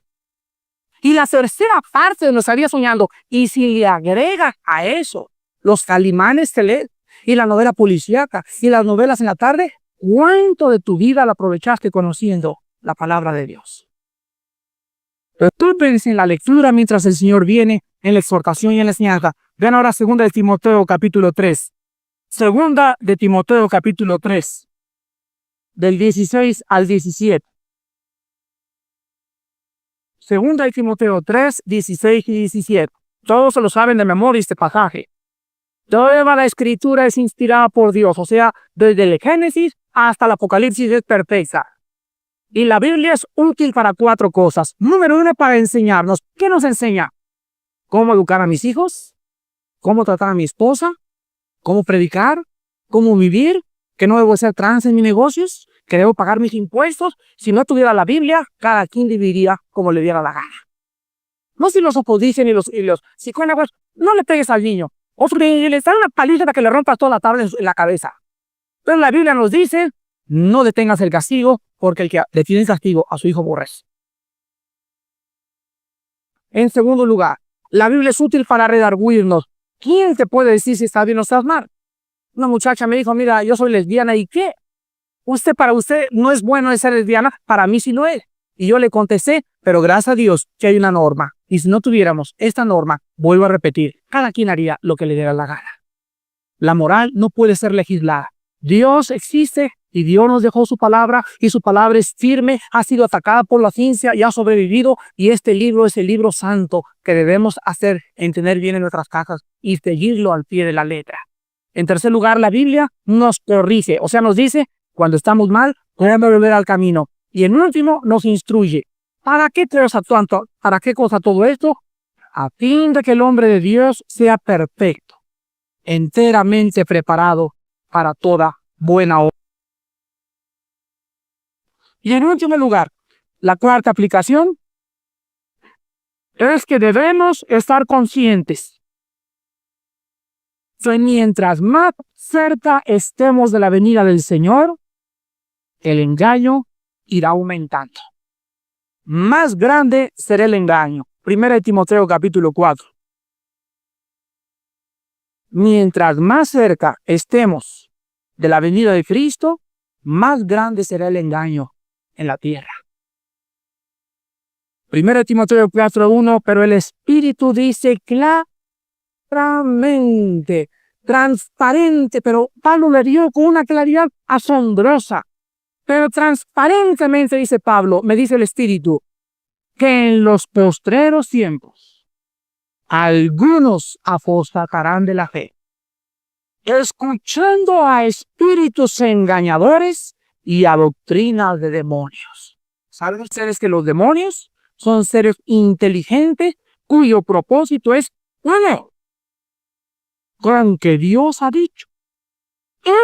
[SPEAKER 1] Y la tercera parte de nuestra vida soñando. Y si le agrega a eso los Calimanes que lees, y la novela policíaca, y las novelas en la tarde, ¿cuánto de tu vida la aprovechaste conociendo la palabra de Dios? Preocúpense en la lectura mientras el Señor viene, en la exhortación y en la enseñanza. Vean ahora 2 de Timoteo capítulo 3. 2 de Timoteo capítulo 3. Del 16 al 17. 2 de Timoteo 3, 16 y 17. Todos se lo saben de memoria este pasaje. Toda la escritura es inspirada por Dios, o sea, desde el Génesis hasta el Apocalipsis es perfecta. Y la Biblia es útil para 4 cosas. Número 1, para enseñarnos. ¿Qué nos enseña? Cómo educar a mis hijos, cómo tratar a mi esposa, cómo predicar, cómo vivir, que no debo ser trans en mis negocios, que debo pagar mis impuestos. Si no tuviera la Biblia, cada quien viviría como le diera la gana. Los filósofos dicen y los psicólogos, no le pegues al niño. O le dan una paliza para que le rompas toda la tarde en la cabeza. Pero la Biblia nos dice, no detengas el castigo, porque el que detiene el castigo a su hijo aborrece. En segundo lugar, la Biblia es útil para redarguirnos. ¿Quién te puede decir si estás bien o estás mal? Una muchacha me dijo, mira, yo soy lesbiana, ¿y qué? Para usted no es bueno ser lesbiana, para mí sí lo es. Y yo le contesté, pero gracias a Dios que hay una norma. Y si no tuviéramos esta norma, vuelvo a repetir, cada quien haría lo que le diera la gana. La moral no puede ser legislada. Dios existe y Dios nos dejó su palabra y su palabra es firme, ha sido atacada por la ciencia y ha sobrevivido. Y este libro es el libro santo que debemos entender bien en nuestras casas y seguirlo al pie de la letra. En tercer lugar, la Biblia nos corrige, o sea, nos dice cuando estamos mal, podemos volver al camino. Y en último, nos instruye. ¿Para qué cosa todo esto? A fin de que el hombre de Dios sea perfecto, enteramente preparado para toda buena obra. Y en último lugar, la cuarta aplicación es que debemos estar conscientes que mientras más cerca estemos de la venida del Señor, el engaño irá aumentando. Más grande será el engaño. 1 Timoteo capítulo 4. Mientras más cerca estemos de la venida de Cristo, más grande será el engaño en la tierra. 1 Timoteo 4:1, pero el Espíritu dice claramente, transparente, pero Pablo le dio con una claridad asombrosa. Pero transparentemente, dice Pablo, me dice el Espíritu, que en los postreros tiempos algunos apostatarán de la fe, escuchando a espíritus engañadores y a doctrinas de demonios. ¿Saben ustedes que los demonios son seres inteligentes cuyo propósito es, con que Dios ha dicho?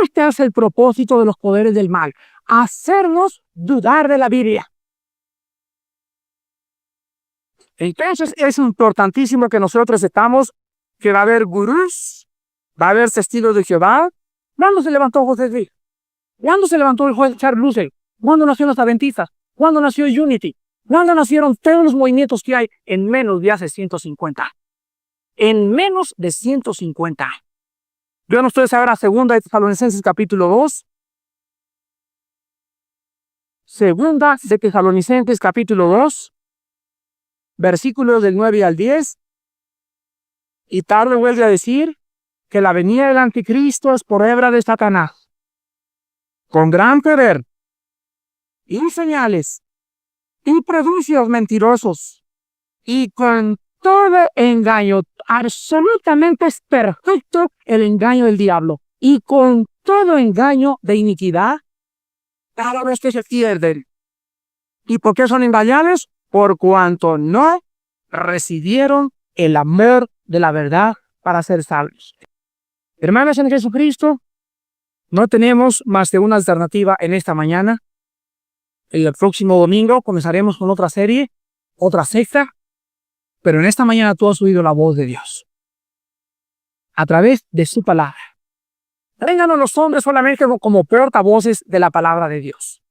[SPEAKER 1] Este es el propósito de los poderes del mal, hacernos dudar de la Biblia. Entonces es importantísimo que nosotros sepamos que va a haber gurús Va a haber testigos de Jehová. ¿Cuándo se levantó José Smith? ¿Cuándo se levantó el juez Charles Russell? ¿Cuándo nació los adventistas? ¿Cuándo nació Unity? ¿Cuándo nacieron todos los movimientos que hay en menos de hace 150? En menos de 150. Vean ustedes ahora Segunda de Tesalonicenses capítulo 2. Segunda de Tesalonicenses capítulo 2. Versículos del 9 al 10. Y tarde vuelve a decir que la venida del anticristo es por obra de Satanás, con gran poder y señales y prejuicios mentirosos y con todo engaño. Absolutamente es perfecto el engaño del diablo, y con todo engaño de iniquidad cada vez que se pierden. ¿Y por qué son engañables? Por cuanto no recibieron el amor de la verdad para ser salvos. Hermanos en Jesucristo, no tenemos más que una alternativa en esta mañana. El próximo domingo comenzaremos con otra serie, otra secta, pero en esta mañana tú has oído la voz de Dios a través de su palabra. Ténganos los hombres solamente como portavoces de la palabra de Dios.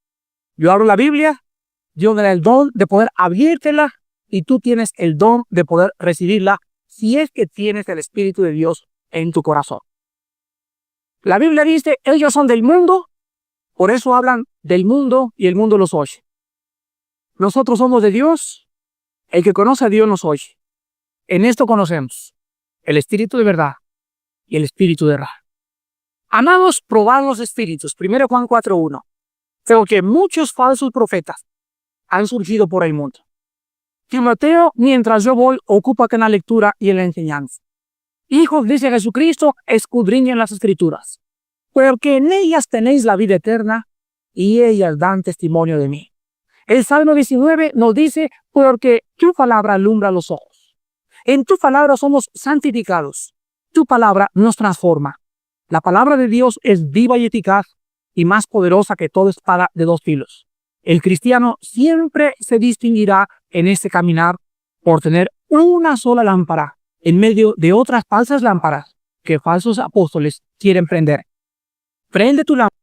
[SPEAKER 1] Yo abro la Biblia, Dios me da el don de poder abrirtela y tú tienes el don de poder recibirla si es que tienes el Espíritu de Dios en tu corazón. La Biblia dice, ellos son del mundo, por eso hablan del mundo y el mundo los oye. Nosotros somos de Dios, el que conoce a Dios nos oye. En esto conocemos el Espíritu de verdad y el Espíritu de error. Amados, probad los espíritus. 1 Juan 4:1. Creo que muchos falsos profetas han surgido por el mundo. Timoteo, mientras yo voy, ocupa en la lectura y en la enseñanza. Hijos, dice Jesucristo, escudriñen las Escrituras, porque en ellas tenéis la vida eterna y ellas dan testimonio de mí. El Salmo 19 nos dice, porque tu palabra alumbra los ojos. En tu palabra somos santificados. Tu palabra nos transforma. La palabra de Dios es viva y eficaz y más poderosa que toda espada de dos filos. El cristiano siempre se distinguirá en este caminar por tener una sola lámpara en medio de otras falsas lámparas que falsos apóstoles quieren prender. Prende tu lámpara.